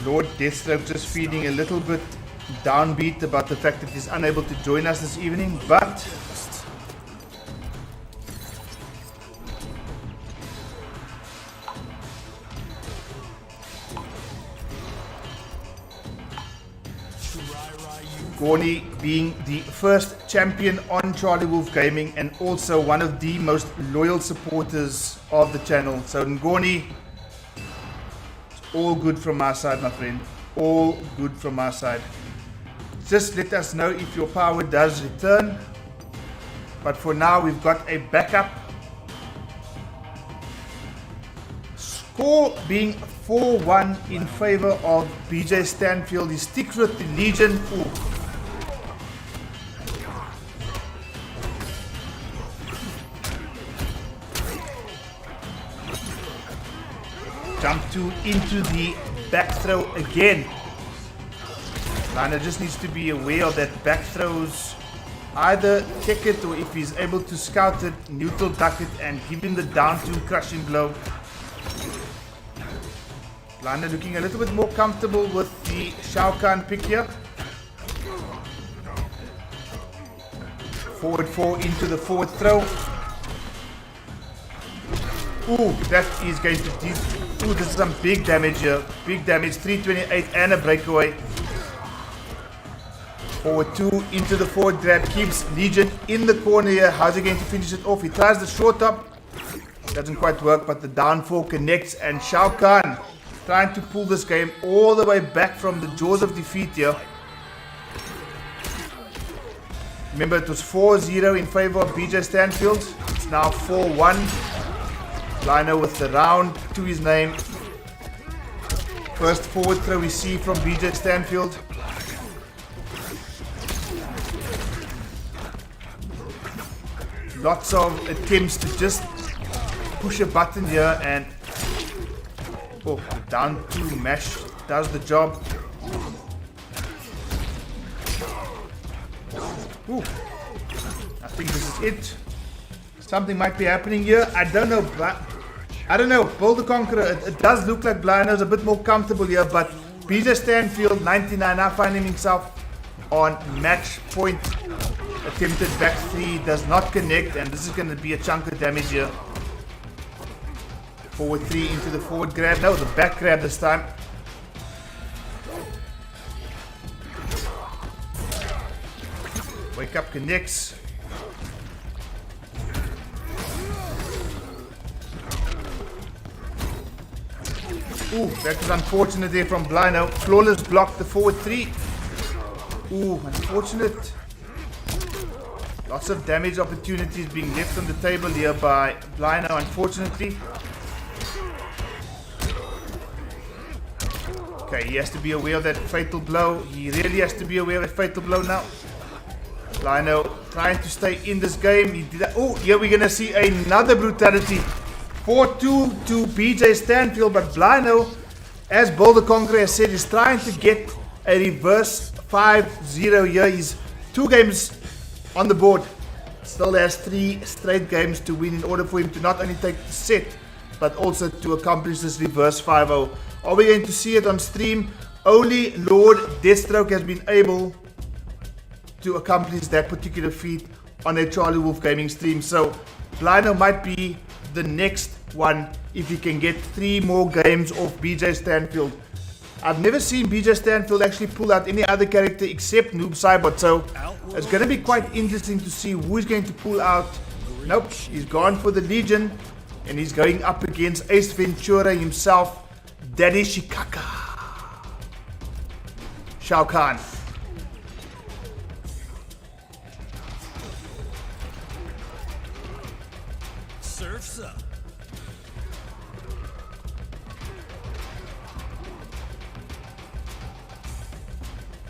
Lord Deathstroke just feeling a little bit downbeat about the fact that he's unable to join us this evening, but Gorny being the first champion on CharlieWolfGaming and also one of the most loyal supporters of the channel. So Ngoni, all good from my side, my friend. All good from my side. Just let us know if your power does return. But for now, we've got a backup. Score being 4-1 in favor of BJ Stanfield. He sticks with the Legion. Ooh. Jump 2 into the back throw again. Liner just needs to be aware of that back throws. Either kick it, or if he's able to scout it, neutral duck it and give him the down 2 crushing blow. Liner looking a little bit more comfortable with the Shao Kahn pick here. Forward 4 into the forward throw. Ooh, that is going to do. Ooh, this is some big damage here. Big damage, 328 and a breakaway. Forward 2 into the forward grab. Keeps Legion in the corner here. How's he going to finish it off? He tries the short up. Doesn't quite work, but the down 4 connects. And Shao Kahn trying to pull this game all the way back from the jaws of defeat here. Remember, it was 4-0 in favor of BJ Stanfield. It's now 4-1. Lino with the round to his name. First forward throw we see from BJ Stanfield. Lots of attempts to just push a button here, and down to Mash does the job. Ooh, I think this is it. Something might be happening here. I don't know. Build the Conqueror. It does look like Blino's a bit more comfortable here, but BJ Stanfield, 99, now finding himself on match point. Attempted back 3 does not connect, and this is going to be a chunk of damage here. Forward 3 into the forward grab. No, the back grab this time. Wake up connects. Ooh, that was unfortunate there from Blino. Flawless block the forward 3. Ooh, unfortunate. Lots of damage opportunities being left on the table here by Blino, unfortunately. Okay, he has to be aware of that fatal blow. He really has to be aware of that fatal blow now. Blino trying to stay in this game. He did that. Oh, here we're going to see another brutality. 4-2 to BJ Stanfield, but Blino, as Build the Conqueror has said, is trying to get a reverse 5-0 here. He's 2 games on the board. Still has 3 straight games to win in order for him to not only take the set, but also to accomplish this reverse 5-0. Are we going to see it on stream? Only Lord Deathstroke has been able to accomplish that particular feat on a CharlieWolfGaming stream. So Blino might be the next one if he can get 3 more games off BJ Stanfield. I've never seen BJ Stanfield actually pull out any other character except Noob Saibot, so it's going to be quite interesting to see who is going to pull out. Nope, he's gone for the Legion, and he's going up against Ace Ventura himself, Daddy Shikaka. Shao Kahn. Surf's up.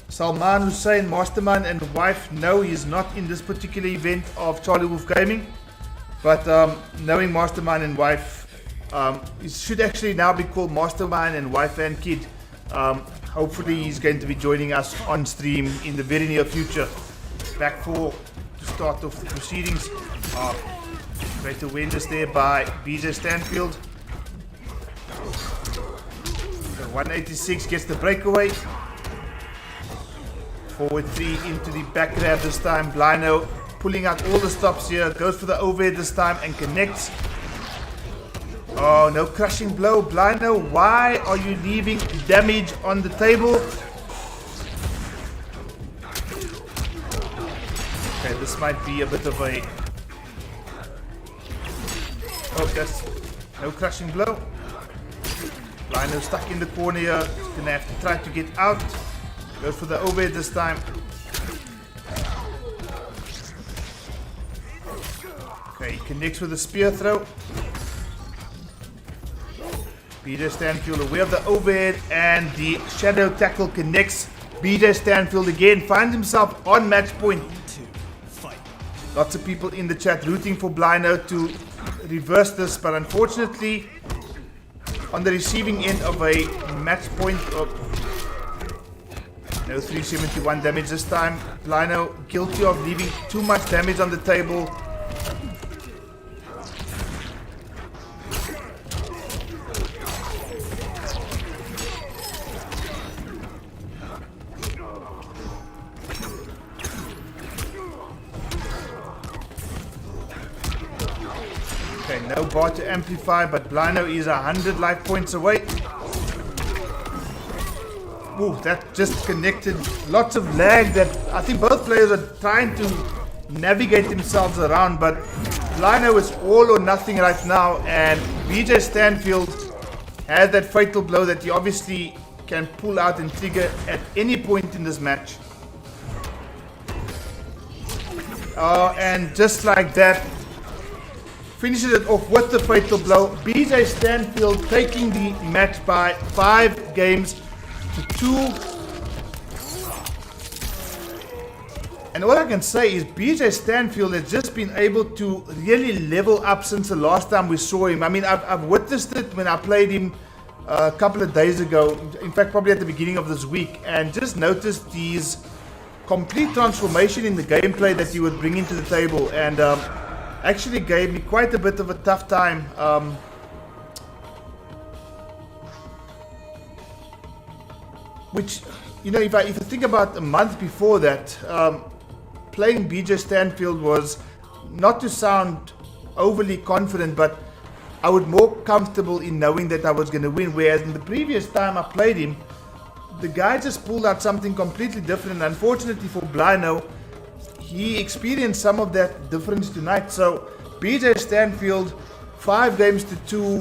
Salman Hussein, Mastermind and wife, no, he is not in this particular event of CharlieWolfGaming. But knowing Mastermind and wife, it should actually now be called Mastermind and wife and kid. Hopefully he's going to be joining us on stream in the very near future. Back 4 to start off the proceedings. Great awareness there by BJ Stanfield. So 186 gets the breakaway. Forward 3 into the back grab this time. Blino pulling out all the stops here. Goes for the overhead this time and connects. Oh, no crushing blow. Blino, why are you leaving damage on the table? Okay, this might be a bit of a... Oh, that's no crushing blow. Blino stuck in the corner here. He's going to have to try to get out. Goes for the overhead this time. Okay, he connects with a spear throw. BJ Stanfield aware of the overhead, and the shadow tackle connects. BJ Stanfield again finds himself on match point. Lots of people in the chat rooting for Blino to reverse this, but unfortunately on the receiving end of a match point of no 371 damage this time. Blino guilty of leaving too much damage on the table. No bar to amplify, but Blino is 100 life points away. Ooh, that just connected. Lots of lag that I think both players are trying to navigate themselves around, but Blino is all or nothing right now, and BJ Stanfield has that fatal blow that he obviously can pull out and trigger at any point in this match. And just like that, finishes it off with the fatal blow. BJ Stanfield taking the match by 5 games to 2. And all I can say is BJ Stanfield has just been able to really level up since the last time we saw him. I mean, I've witnessed it when I played him a couple of days ago, in fact probably at the beginning of this week, and just noticed these complete transformation in the gameplay that he would bring into the table, and actually gave me quite a bit of a tough time. Which, you know, if I think about a month before that, playing BJ Stanfield was, not to sound overly confident, but I was more comfortable in knowing that I was going to win. Whereas in the previous time I played him, the guy just pulled out something completely different. And unfortunately for Blino, he experienced some of that difference tonight. So BJ Stanfield, 5 games to 2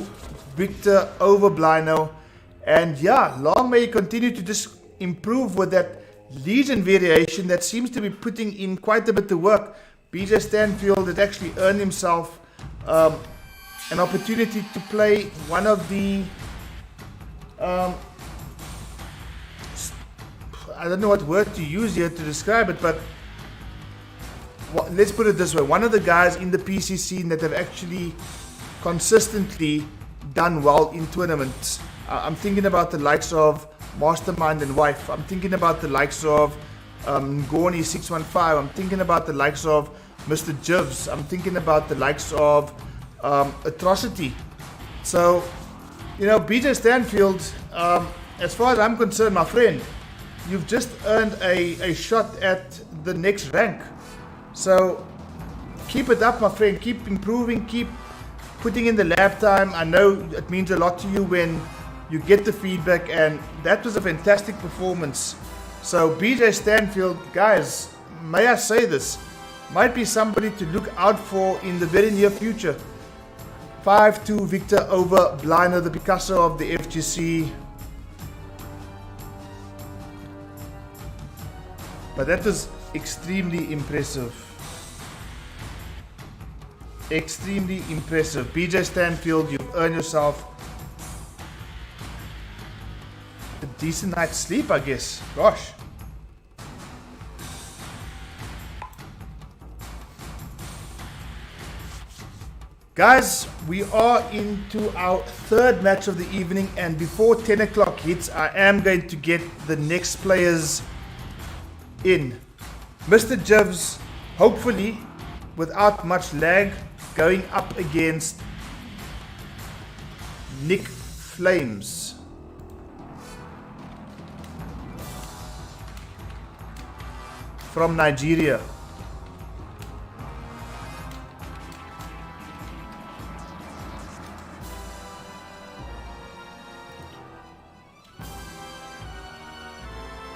victor over Blino. And yeah, long may he continue to just improve with that Legion variation that seems to be putting in quite a bit of work. BJ Stanfield has actually earned himself an opportunity to play one of the I don't know what word to use here to describe it, but let's put it this way: one of the guys in the PC scene that have actually consistently done well in tournaments. I'm thinking about the likes of Mastermind and Wife. I'm thinking about the likes of Gorny615. I'm thinking about the likes of MrJivs. I'm thinking about the likes of Atrocity. So, you know, BJ Stanfield, as far as I'm concerned, my friend, you've just earned a shot at the next rank. So keep it up, my friend. Keep improving, keep putting in the lab time. I know it means a lot to you when you get the feedback, and that was a fantastic performance. So BJ Stanfield, guys, may I say this, might be somebody to look out for in the very near future. 5-2 victor over Blino, the Picasso of the FGC. But that was extremely impressive. Extremely impressive. BJ Stanfield, you've earned yourself a decent night's sleep, I guess. Gosh. Guys, we are into our 3rd match of the evening, and before 10 o'clock hits, I am going to get the next players in. MrJivs, hopefully, without much lag, going up against Nikflames. From Nigeria.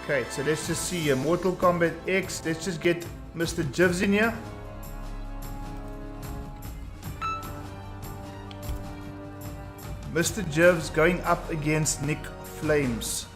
Okay, so let's just see here. Mortal Kombat X. Let's just get MrJivs in here. MrJivs going up against Nikflames.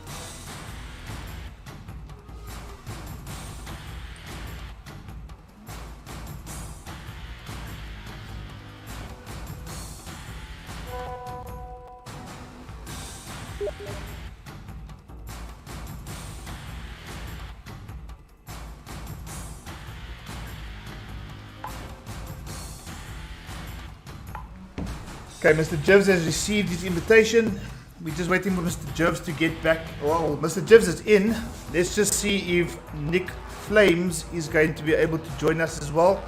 Okay, MrJivs has received his invitation. We're just waiting for MrJivs to get back. Well, MrJivs is in. Let's just see if Nikflames is going to be able to join us as well.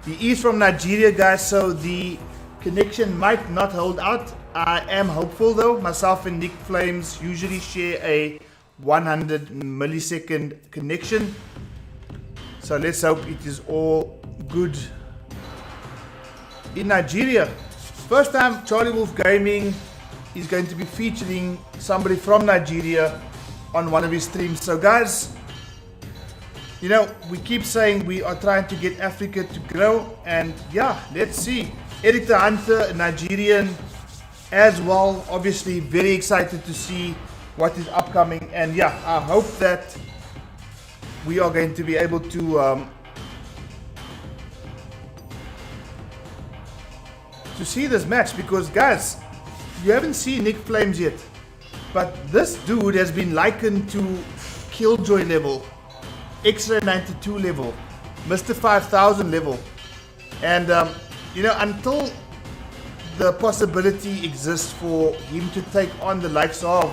He is from Nigeria, guys, so the connection might not hold out. I am hopeful though. Myself and Nikflames usually share a 100 millisecond connection. So let's hope it is all good in Nigeria. First time CharlieWolfGaming is going to be featuring somebody from Nigeria on one of his streams. So guys, you know, we keep saying we are trying to get Africa to grow, and yeah, let's see. Eric the Hunter, Nigerian as well, obviously very excited to see what is upcoming, and yeah, I hope that we are going to be able to see this match, because guys, you haven't seen Nikflames yet, but this dude has been likened to Killjoy level, X-Ray 92 level, Mr. 5000 level, and you know, until the possibility exists for him to take on the likes of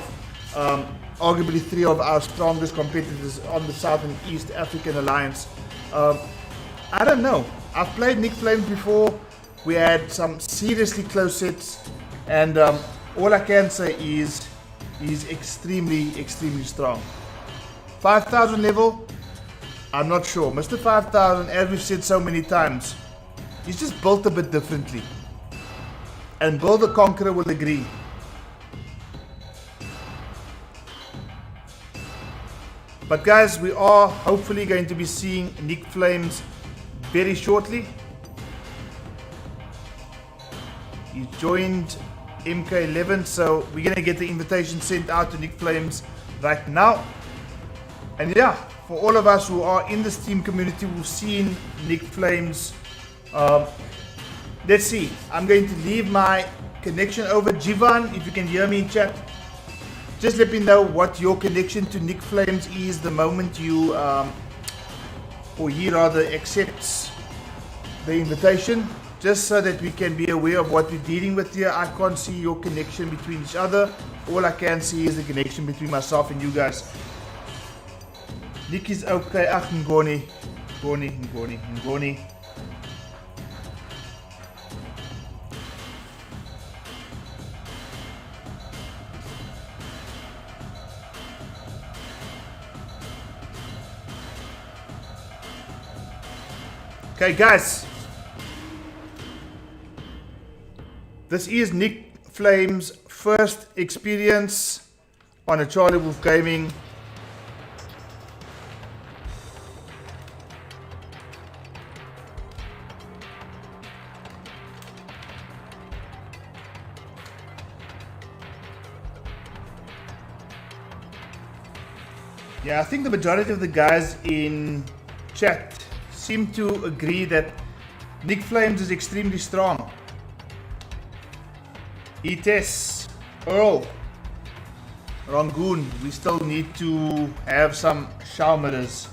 arguably three of our strongest competitors on the South and East African Alliance, I don't know. I've played Nikflames before. We had some seriously close sets, and all I can say is he's extremely strong. 5000 level, I'm not sure. Mr. 5000, as we've said so many times, he's just built a bit differently, and Bill the Conqueror will agree. But guys, we are hopefully going to be seeing Nikflames very shortly. He joined MK11, so we're going to get the invitation sent out to Nikflames right now. And yeah, for all of us who are in this team community, we've seen Nikflames. Let's see, I'm going to leave my connection over. Jivan, if you can hear me in chat, just let me know what your connection to Nikflames is the moment you, or he rather, accepts the invitation, just so that we can be aware of what we're dealing with here. I can't see your connection between each other. All I can see is the connection between myself and you guys. Nick is okay. Ach, Ngoni. Okay, guys. This is Nikflames' first experience on a CharlieWolfGaming. Yeah, I think the majority of the guys in chat seem to agree that Nikflames is extremely strong. Etes, Earl, Rangoon, we still need to have some Shaumerers.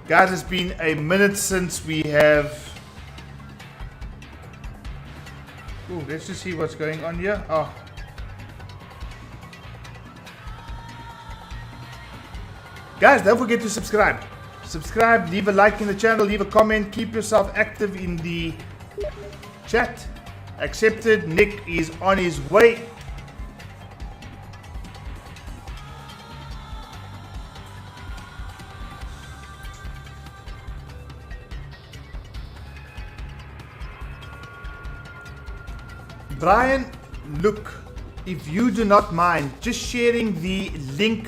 Guys, it's been a minute since we have... Ooh, let's just see what's going on here. Oh. Guys, don't forget to subscribe. Subscribe, leave a like in the channel, leave a comment, keep yourself active in the chat. Accepted. Nick is on his way. Brian, look, if you do not mind, just sharing the link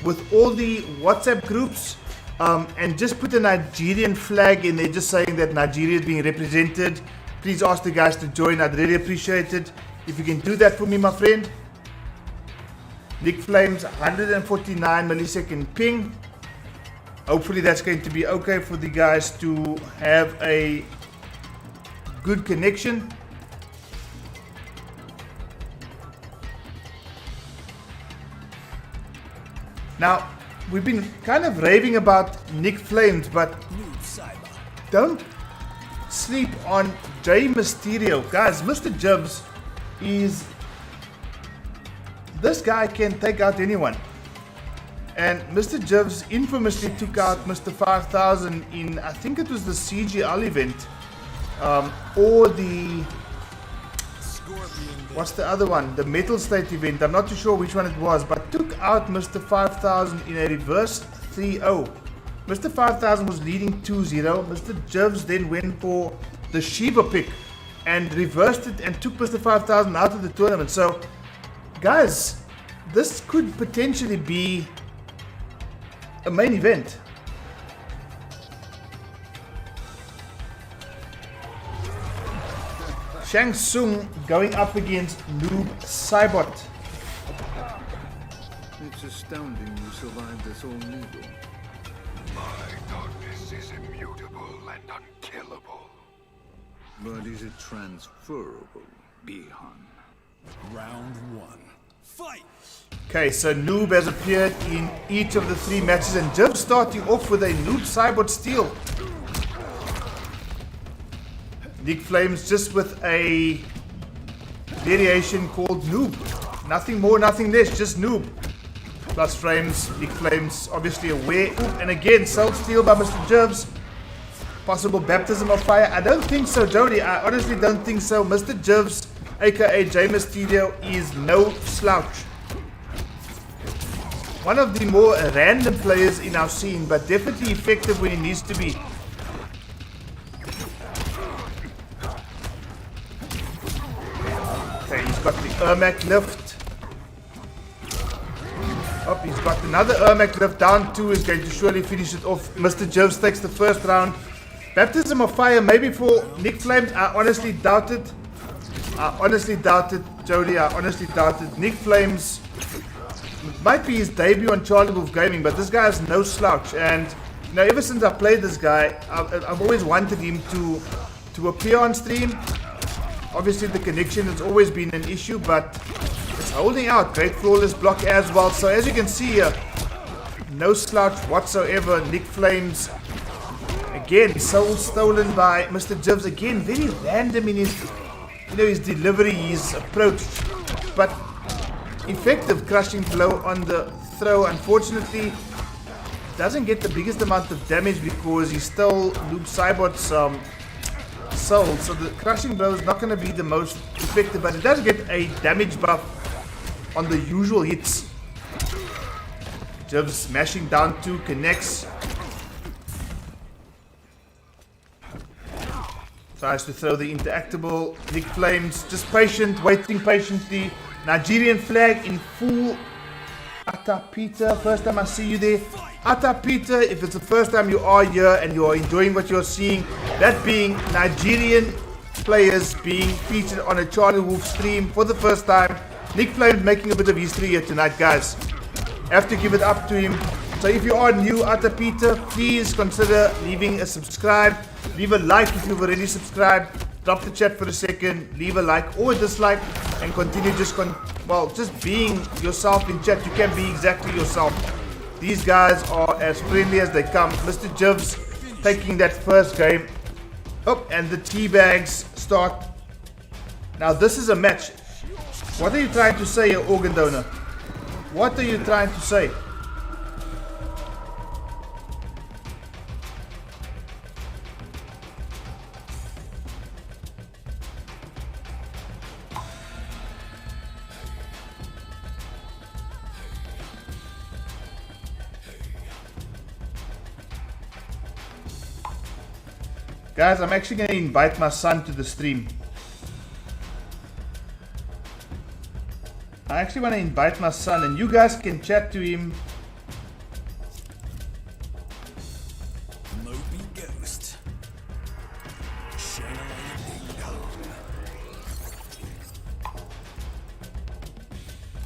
with all the WhatsApp groups, and just put a Nigerian flag in there, just saying that Nigeria is being represented. Please ask the guys to join. I'd really appreciate it if you can do that for me, my friend. Nikflames 149 millisecond ping. Hopefully that's going to be okay for the guys to have a good connection. Now, we've been kind of raving about Nikflames, but don't sleep on J Mysterio. Guys, MrSol is... This guy can take out anyone. And MrSol infamously took out Mr. 5000 in, I think it was the CGL event. Or the... What's the other one? The Metal State event. I'm not too sure which one it was, but took out Mr. 5000 in a reverse 3-0. Mr. 5000 was leading 2-0. MrJivs then went for the Shiva pick and reversed it and took Mr. 5000 out of the tournament. So, guys, this could potentially be a main event. Shang Tsung going up against Noob Saibot. It's astounding you survived this ordeal. My darkness is immutable and unkillable. But is it transferable, Bihan? Round 1. Fight! Okay, so Noob has appeared in each of the 3 matches, and Jivs starting off with a Noob Saibot steal. Nikflames just with a variation called Noob. Nothing more, nothing less, just Noob. Plus frames, Nikflames obviously aware. Ooh, and again, Soul steal by MrJivs. Possible baptism of fire. I don't think so, Jody. I honestly don't think so. MrJivs, aka J Mysterio, is no slouch. One of the more random players in our scene, but definitely effective when he needs to be. Okay, he's got the Ermac lift. Oh, he's got another Ermac lift. Down 2 is going to surely finish it off. MrJivs takes the first round. Baptism of fire, maybe for Nikflames. I honestly doubt it. Jody. I honestly doubt it. Nikflames might be his debut on CharlieWolfGaming, but this guy is no slouch. And you know, ever since I played this guy, I've always wanted him to appear on stream. Obviously, the connection has always been an issue, but it's holding out. Great flawless block as well. So as you can see here, no slouch whatsoever. Nikflames. Again, soul stolen by MrJivs. Again, very random in his, his delivery, his approach, but effective crushing blow on the throw. Unfortunately, doesn't get the biggest amount of damage because he stole Noob Saibot's soul. So the crushing blow is not going to be the most effective, but it does get a damage buff on the usual hits. Jivs smashing down 2, connects. Tries to throw the interactable. Nikflames just patient, waiting patiently. Nigerian flag in full. Atta Peter, first time I see you there. Atta Peter, if it's the first time you are here and you are enjoying what you're seeing, that being Nigerian players being featured on a CharlieWolf stream for the first time. Nikflames making a bit of history here tonight, guys. Have to give it up to him. So if you are new, Atta Peter, please consider leaving a subscribe. Leave a like if you've already subscribed. Drop the chat for a second. Leave a like or a dislike, and continue just being yourself in chat. You can be exactly yourself. These guys are as friendly as they come. MrJivs taking that first game. Oh, and the teabags start. Now this is a match. What are you trying to say, your organ donor? What are you trying to say? Guys, I'm actually going to invite my son to the stream. I actually want to invite my son, and you guys can chat to him. Moby Ghost.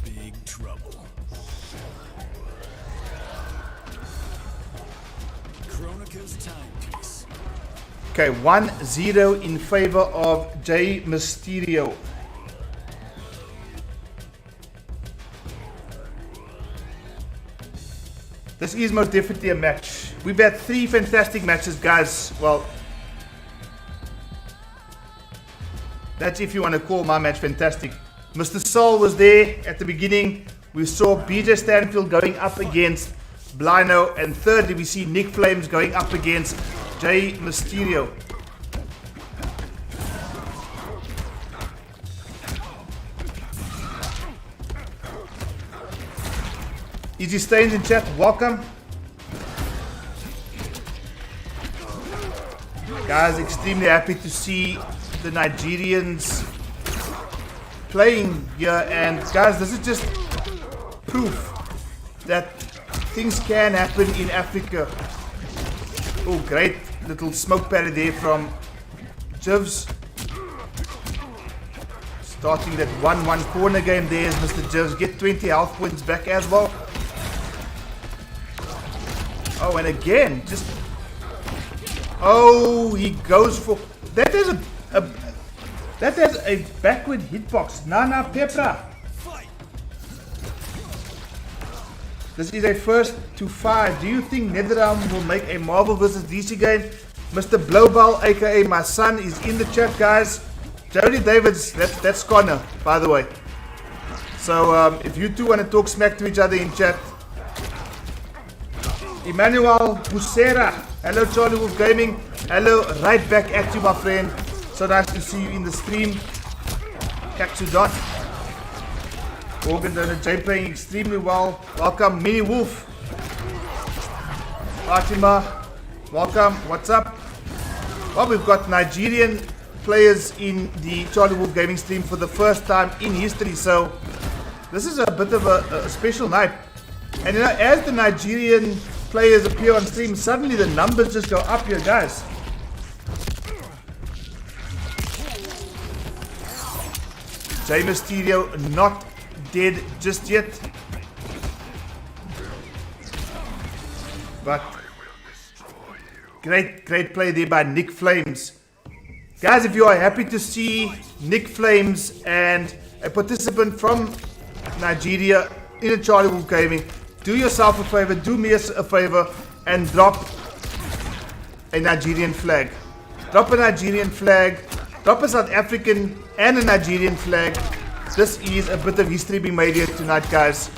Big trouble. Chronica's timepiece. Okay, 1-0 in favor of J Mysterio. This is most definitely a match. We've had 3 fantastic matches, guys. Well, that's if you want to call my match fantastic. MrSol was there at the beginning. We saw BJ Stanfield going up against Blino. And thirdly, we see Nikflames going up against J Mysterio. Easy Stains in chat, welcome. Guys, extremely happy to see the Nigerians playing here, and guys, this is just proof that things can happen in Africa. Oh, great little smoke parry there from Jivs. Starting that 1-1 corner game there as MrSol get 20 health points back as well. Oh, and again, just... Oh, he goes for... That is that has a backward hitbox. Nana Pepra. This is a first to 5. Do you think NetherRealm will make a Marvel vs DC game? Mr. Blowball, aka my son, is in the chat, guys. Jody Davids, that's Connor, by the way. So if you two want to talk smack to each other in chat. Emmanuel Busera, hello CharlieWolfGaming, hello, right back at you, my friend. So nice to see you in the stream. Katsudot. Morgan Donor J playing extremely well. Welcome, Mini Wolf. Fatima, welcome. What's up? Well, we've got Nigerian players in the CharlieWolfGaming stream for the first time in history, so this is a bit of a special night. And you know, as the Nigerian players appear on stream, suddenly the numbers just go up here, guys. J Mysterio not dead just yet, but great play there by Nikflames. Guys, if you are happy to see Nikflames and a participant from Nigeria in a CharlieWolfGaming, do yourself a favor, do me a favor, and drop a Nigerian flag. Drop a Nigerian flag, drop a South African and a Nigerian flag. This is a bit of history being made here tonight, guys.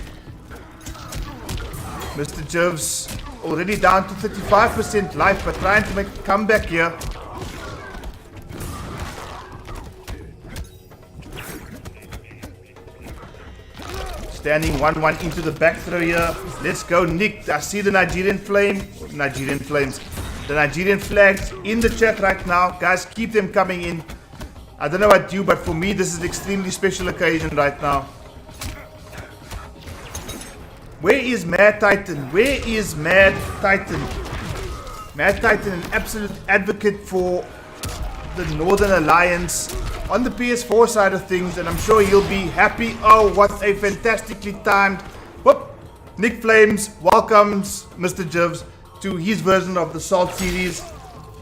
MrSol already down to 35% life, but trying to make a comeback here. Standing 1-1 into the back throw here. Let's go, Nick. I see the Nigerian flames. The Nigerian flags in the chat right now. Guys, keep them coming in. I don't know about you, but for me, this is an extremely special occasion right now. Where is Mad Titan? Where is Mad Titan? Mad Titan, an absolute advocate for the Northern Alliance on the PS4 side of things, and I'm sure he'll be happy. Oh, what a fantastically timed. Whoop! Nikflames welcomes MrSol to his version of the Salt series.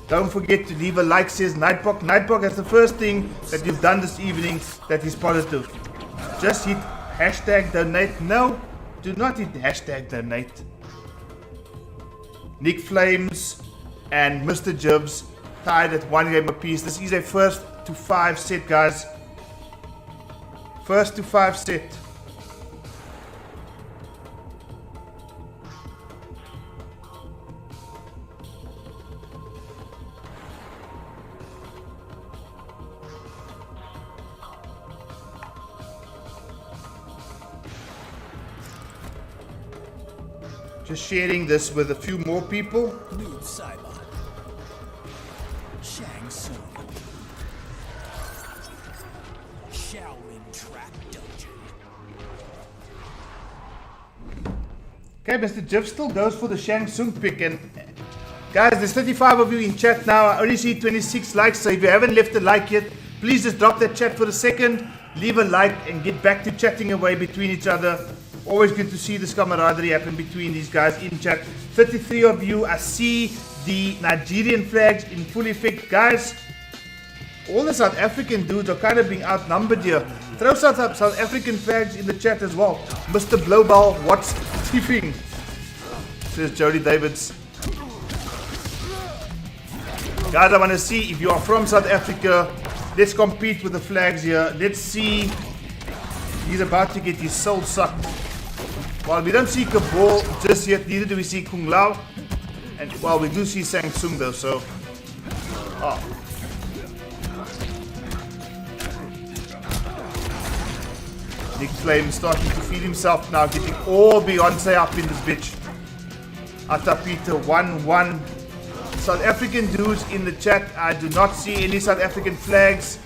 Don't forget to leave a like, says Nightbog. Nightbog, that's the first thing that you've done this evening that is positive. Just hit hashtag donate. No, do not hit hashtag donate. Nikflames and MrSol tied at 1 game apiece. This is a first to 5 set, guys. First to 5 set. Just sharing this with a few more people. Noob Saibot. Shang Tsung. Shaolin Trap Dungeon. Okay, MrSol still goes for the Shang Tsung pick, and guys, there's 35 of you in chat now. I only see 26 likes, so if you haven't left a like yet, please just drop that chat for a second, leave a like, and get back to chatting away between each other. Always good to see this camaraderie happen between these guys in chat. 33 of you. I see the Nigerian flags in full effect. Guys, all the South African dudes are kind of being outnumbered here. Throw South African flags in the chat as well. Mr. Blowball, what's tipping? Says Jody Davids. Guys, I want to see if you are from South Africa. Let's compete with the flags here. Let's see. He's about to get his soul sucked. Well, we don't see Kabul just yet, neither do we see Kung Lao. And, well, we do see Shang Tsung though, so... Oh. Nikflames starting to feed himself now, getting all Beyonce up in this bitch. Atapita 1-1. South African dudes in the chat. I do not see any South African flags.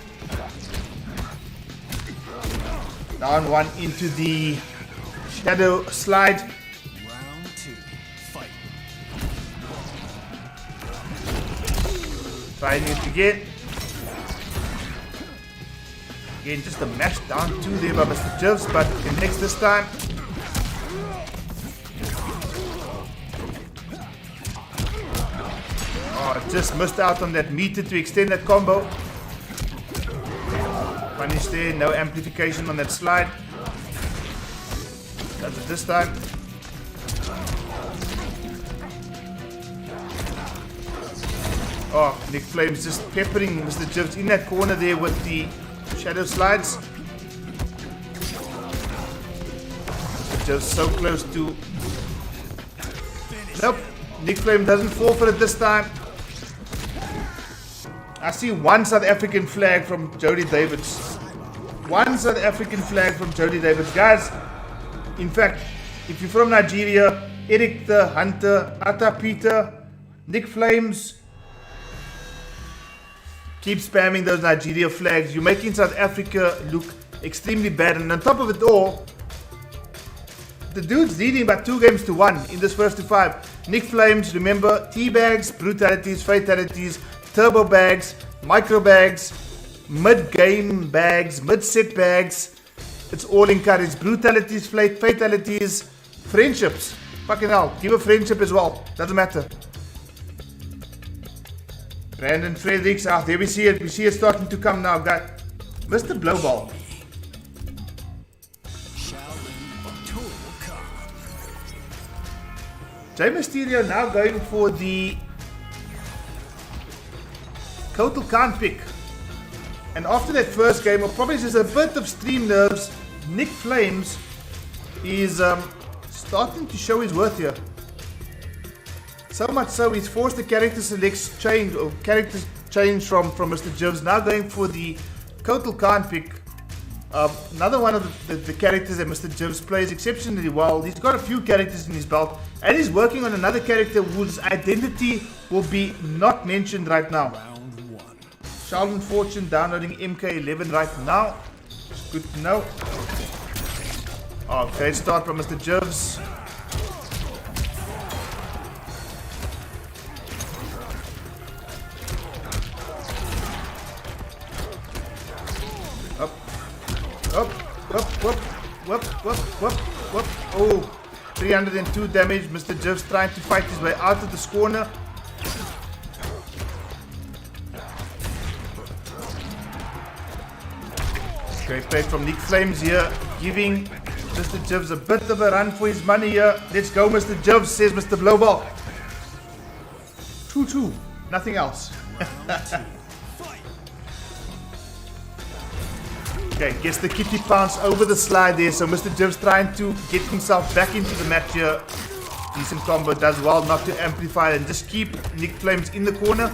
Down one into the shadow slide. Round 2. Fight. Trying it again. Again, just a mash down two there by MrSol, but connects this time. Oh, just missed out on that meter to extend that combo. Punish there, no amplification on that slide. Does it this time. Oh, Nikflames just peppering MrSol in that corner there with the shadow slides. Just so close to. Nope, Nikflame doesn't fall for it this time. I see one South African flag from Jody Davids. One South African flag from Jody Davids. Guys, in fact, if you're from Nigeria, Eric the Hunter, Atta Peter, Nikflames, keep spamming those Nigeria flags. You're making South Africa look extremely bad. And on top of it all, the dude's leading by 2-1 in this first to 5. Nikflames, remember, T-bags, brutalities, fatalities, turbo bags, micro bags, mid-game bags, mid-set bags. It's all encouraged. Brutalities, fatalities, friendships. Fucking hell, give a friendship as well. Doesn't matter. Brandon Fredericks, there we see it. We see it starting to come now. Got Mr. Blowball. Jay Mysterio now going for the Kotal Khan pick. And after that first game, or probably just a bit of stream nerves, Nikflames is starting to show his worth here. So much so, he's forced the character select change, or character change from MrSol. Now going for the Kotal Khan pick. Another one of the characters that MrSol plays exceptionally well. He's got a few characters in his belt, and he's working on another character whose identity will be not mentioned right now. Round 1. Sheldon Fortune downloading MK11 right now. It's good to know. Oh, great start from MrSol. Up, whoop. Oh, 302 damage. MrSol trying to fight his way out of this corner. Great play from Nikflames here, giving MrSol a bit of a run for his money here. Let's go, MrSol, says Mr. Blowball. 2-2, nothing else. Okay, gets the kitty pounce over the slide there, so MrSol trying to get himself back into the match here. Decent combo, does well not to amplify and just keep Nikflames in the corner.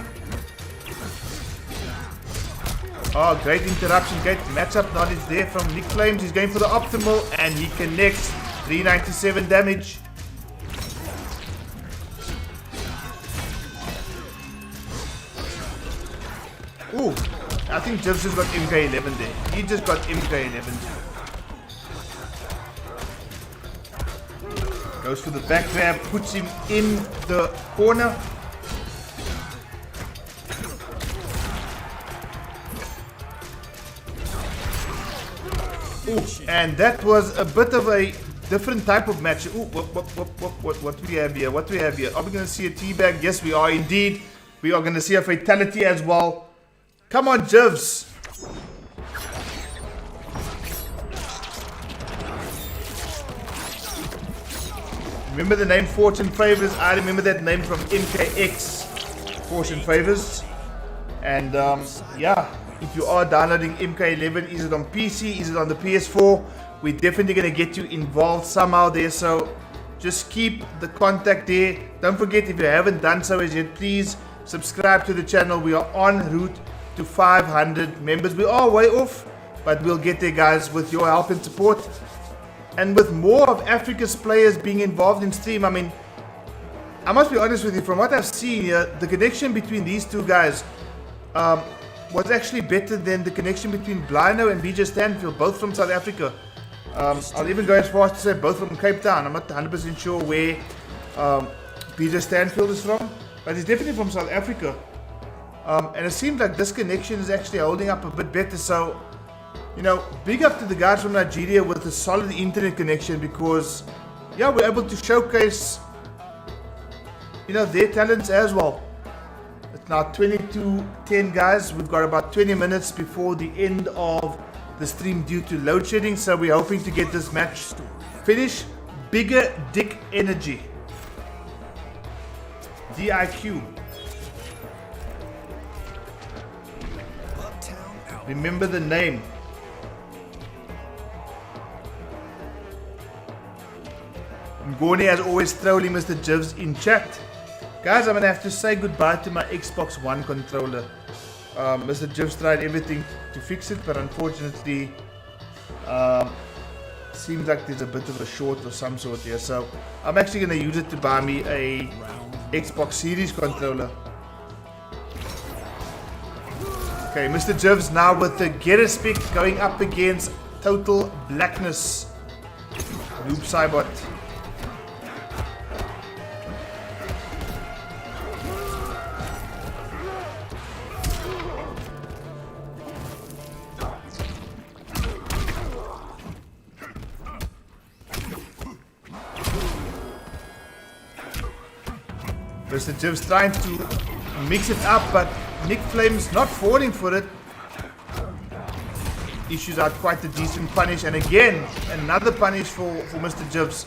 Oh, great interruption, great matchup knowledge there from Nikflames. He's going for the optimal and he connects. 397 damage. Ooh. I think Jivs just got MK11 there. He just got MK11. Goes for the back grab, puts him in the corner. Ooh, and that was a bit of a different type of match. Ooh, what do we have here? What do we have here? Are we going to see a teabag? Yes, we are indeed. We are going to see a fatality as well. Come on, Jivs. Remember the name Fortune Favors? I remember that name from MKX. Fortune Favors. And yeah, if you are downloading MK11, is it on PC? Is it on the PS4? We're definitely going to get you involved somehow there. So just keep the contact there. Don't forget, if you haven't done so as yet, please subscribe to the channel. We are en route to 500 members. We are way off, but we'll get there, guys, with your help and support, and with more of Africa's players being involved in stream. I mean, I must be honest with you, from what I've seen here, the connection between these two guys was actually better than the connection between Blino and BJ Stanfield, both from South Africa. I'll even go as far as to say both from Cape Town. I'm not 100% sure where BJ Stanfield is from, but he's definitely from South Africa. And it seems like this connection is actually holding up a bit better. So, you know, big up to the guys from Nigeria with a solid internet connection, because, yeah, we're able to showcase, you know, their talents as well. It's now 22:10, guys. We've got about 20 minutes before the end of the stream due to load shedding, so we're hoping to get this match finished. Bigger Dick Energy. DIQ. Remember the name. Ngoni as always trolling MrJivs in chat. Guys, I'm gonna have to say goodbye to my Xbox One controller. MrJivs tried everything to fix it, but unfortunately seems like there's a bit of a short of some sort here, so I'm actually gonna use it to buy me a Xbox Series controller. Okay, MrJivs now with the Getter Spec going up against Total Blackness. Noob Cybot. MrJivs trying to mix it up, but Nikflames not falling for it. Issues out quite a decent punish, and again another punish for MrJivs.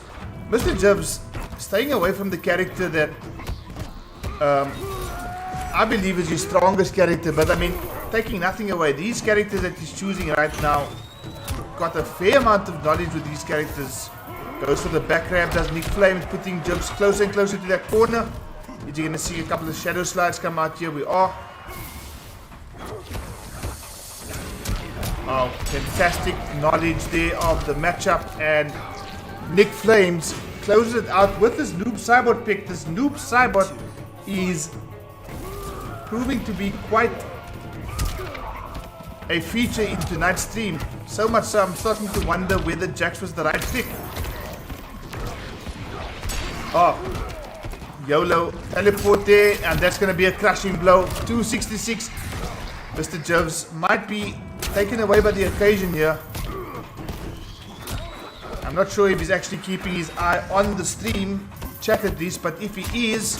MrJivs staying away from the character that I believe is his strongest character, but I mean, taking nothing away, these characters that he's choosing right now, got a fair amount of knowledge with these characters. Goes for the back grab, does Nikflames, putting Jivs closer and closer to that corner. Is you going to see a couple of shadow slides come out here? We are. Oh, fantastic knowledge there of the matchup, and Nikflames closes it out with this Noob Cybot pick. This Noob Cybot is proving to be quite a feature in tonight's stream. So much so I'm starting to wonder whether Jax was the right pick. Oh, YOLO teleport there, and that's going to be a crushing blow. 266. MrJivs might be taken away by the occasion here. I'm not sure if he's actually keeping his eye on the stream chat at least, but if he is,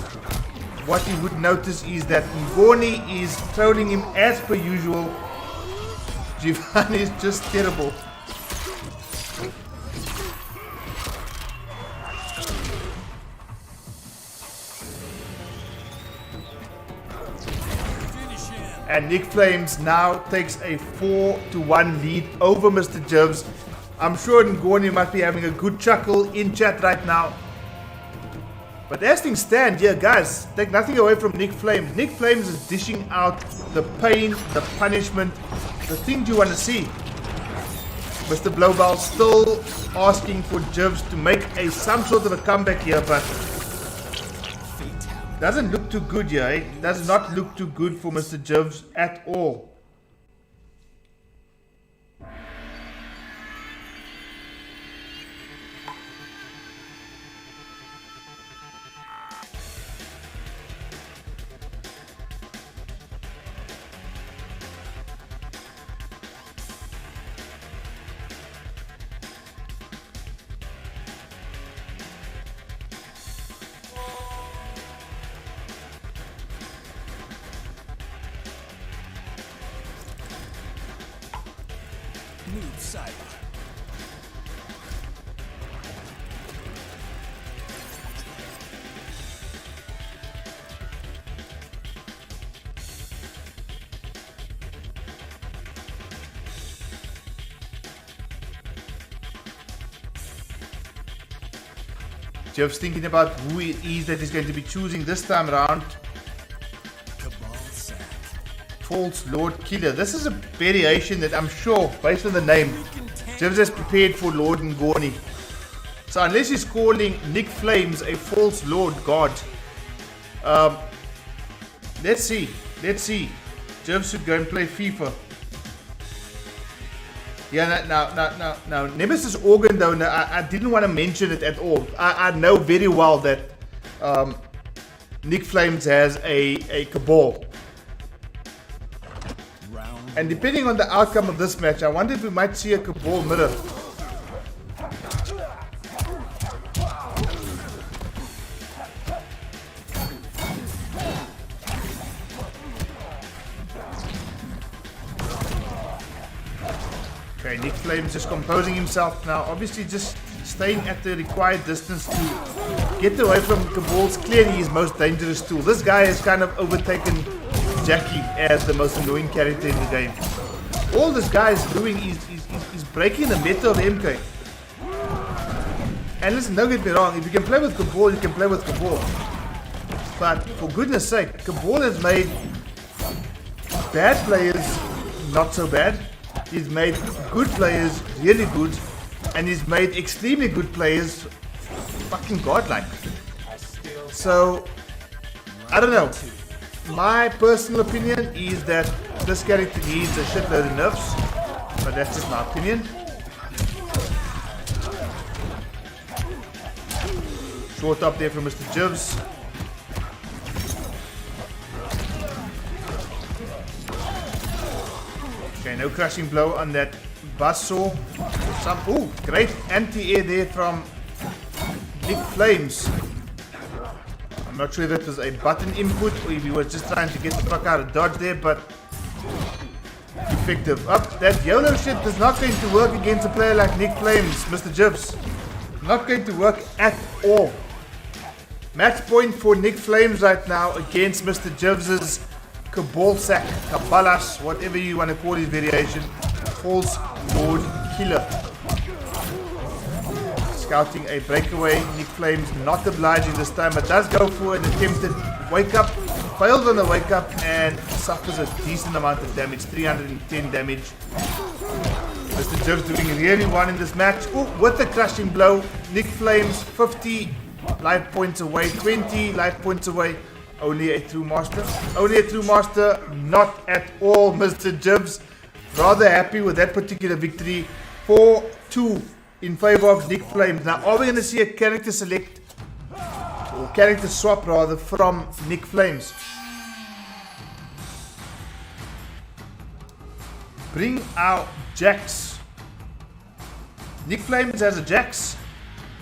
what he would notice is that Ngoni is trolling him as per usual. Jivan is just terrible. And Nikflames now takes a 4-1 lead over MrJivs. I'm sure Ngoni must be having a good chuckle in chat right now. But as things stand here, guys, take nothing away from Nikflames. Nikflames is dishing out the pain, the punishment, the things you want to see. Mr. Blowball still asking for Jivs to make some sort of a comeback here, but doesn't look too good here, eh? Does not look too good for MrJivs at all. Jeff's thinking about who it is that he's going to be choosing this time around. False Lord Killer. This is a variation that I'm sure, based on the name, Jeff has prepared for Lord Ngoni. So unless he's calling Nikflames a false Lord God, Let's see. Jivs should go and play FIFA. Yeah, now, Nemesis Organ though, I didn't want to mention it at all. I know very well that Nikflames has a Cabal. And depending on the outcome of this match, I wonder if we might see a Cabal mirror. Okay, Nikflames just composing himself now, obviously just staying at the required distance to get away from Cabal's clearly his most dangerous tool. This guy has kind of overtaken Jackie as the most annoying character in the game. All this guy is doing is breaking the meta of MK. And listen, don't get me wrong, if you can play with Cabal, you can play with Cabal. But for goodness sake, Cabal has made bad players not so bad. He's made good players really good, and he's made extremely good players fucking godlike. So, I don't know. My personal opinion is that this character needs a shitload of nerfs, but that's just my opinion. Short up there from MrSol. Okay, no crushing blow on that buzzsaw. Ooh, great anti-air there from Nikflames. I'm not sure if it was a button input or if he was just trying to get the fuck out of dodge there, but effective. Up, that YOLO shit is not going to work against a player like Nikflames, MrSol. Not going to work at all. Match point for Nikflames right now against MrSol's Cabal Sack, Kabalas, whatever you want to call his variation. False Lord Killer. Scouting a breakaway. Nikflames not obliging this time, but does go for an attempted wake up. Fails on the wake up and suffers a decent amount of damage, 310 damage. MrSol doing really well in this match. Ooh, with the crushing blow. Nikflames 50 life points away, 20 life points away. Only a true master. Only a true master. Not at all MrSol. Rather happy with that particular victory. 4-2 in favor of Nikflames. Now, are we going to see a character select, or character swap rather, from Nikflames? Bring out Jax. Nikflames has a Jax.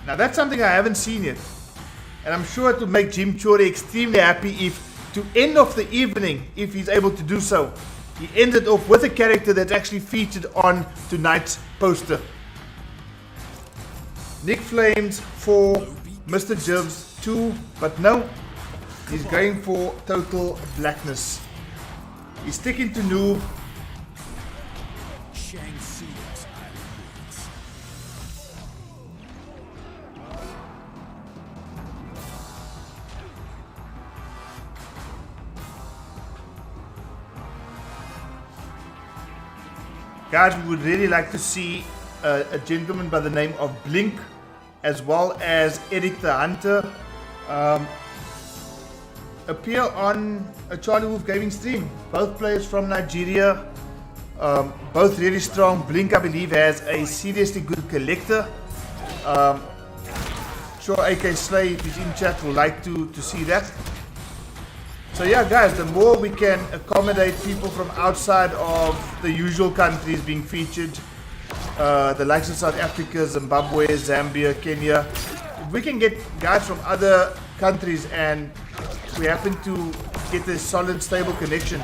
Now, that's something I haven't seen yet. And I'm sure it will make Jim Chori extremely happy if, to end off the evening, if he's able to do so, he ended off with a character that's actually featured on tonight's poster. Nikflames for MrSol 2, but no, he's going for total blackness. He's sticking to noob. Guys, we would really like to see a gentleman by the name of Blink, as well as Eric the Hunter, appear on a CharlieWolfGaming stream. Both players from Nigeria, both really strong. Blink, I believe, has a seriously good collector. Sure, AK Slay, if he's in chat, will like to see that. So yeah, guys, the more we can accommodate people from outside of the usual countries being featured, the likes of South Africa, Zimbabwe, Zambia, Kenya, if we can get guys from other countries and we happen to get a solid, stable connection,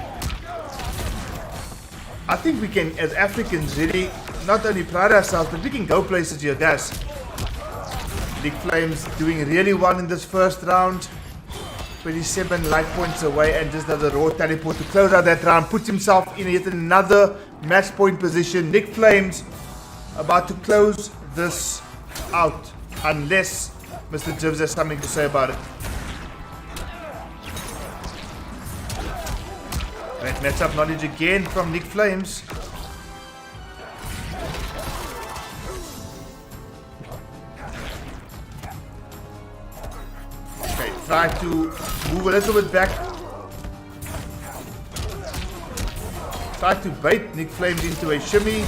I think we can, as Africans, really not only pride ourselves, but we can go places here, guys. Nikflames doing really well in this first round. 27 life points away and just does a raw teleport to close out that round. Puts himself in yet another match point position. Nikflames about to close this out, unless MrSol has something to say about it. Great matchup knowledge again from Nikflames. Okay, Try to move a little bit back. Tried to bait Nikflames into a shimmy.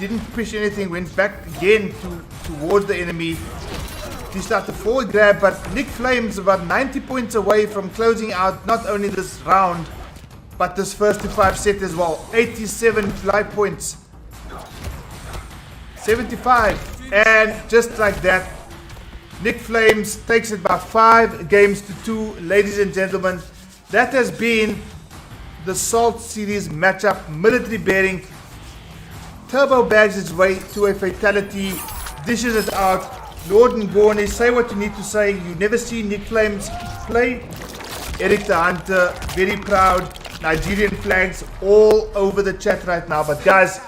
Didn't push anything. Went back again towards the enemy. He started the forward grab, but Nikflames about 90 points away from closing out not only this round, but this first to 5 set as well. 87 life points. 75. And just like that, Nikflames takes it by 5 games to 2. Ladies and gentlemen, that has been the Salt Series matchup. Military bearing. Turbo bags its way to a fatality. Dishes it out. Lord and Gorney, say what you need to say. You never see Nikflames play. Eric the Hunter, very proud. Nigerian flags all over the chat right now. But guys,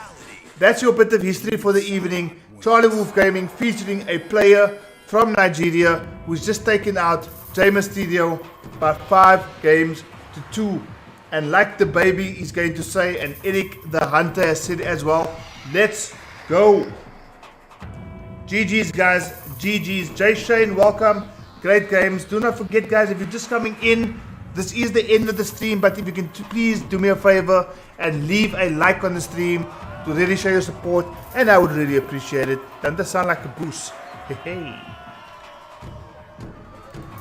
that's your bit of history for the evening. CharlieWolfGaming featuring a player from Nigeria who's just taken out J Mysterio by 5 games to 2. And like the baby is going to say, and Eric the Hunter has said as well, let's go. GG's guys, GG's. Jay Shane, welcome. Great games. Do not forget guys, if you're just coming in, this is the end of the stream, but if you can please do me a favor and leave a like on the stream to really show your support, and I would really appreciate it. Doesn't that sound like a boost? Hey.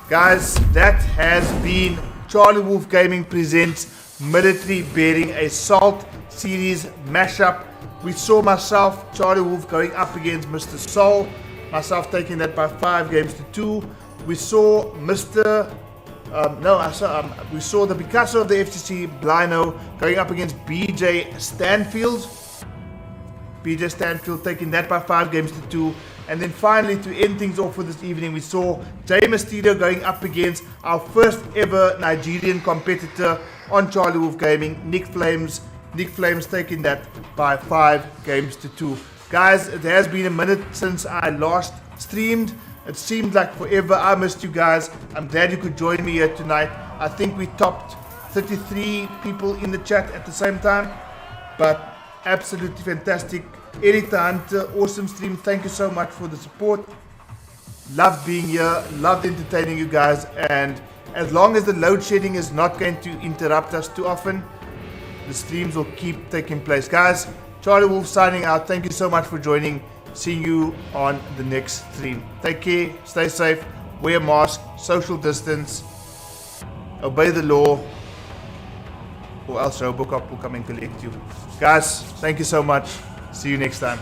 Guys, that has been CharlieWolfGaming presents Military Bearing, a Salt Series mashup. We saw myself, Charlie Wolf, going up against MrSol. Myself taking that by 5 games to 2. We saw we saw the Picasso of the FGC, Blino, going up against BJ Stanfield. BJ Stanfield taking that by 5 games to 2. And then finally, to end things off for this evening, we saw J Mysterio going up against our first ever Nigerian competitor on CharlieWolfGaming, Nikflames. Nikflames taking that by 5 games to 2. Guys, it has been a minute since I last streamed. It seemed like forever. I missed you guys. I'm glad you could join me here tonight. I think we topped 33 people in the chat at the same time. But absolutely fantastic. Eric the Hunter, awesome stream. Thank you so much for the support. Loved being here. Loved entertaining you guys. And as long as the load shedding is not going to interrupt us too often, the streams will keep taking place. Guys, Charlie Wolf signing out. Thank you so much for joining. See you on the next stream. Take care. Stay safe. Wear a mask. Social distance. Obey the law, or else Robocop will come and collect you. Guys, thank you so much. See you next time.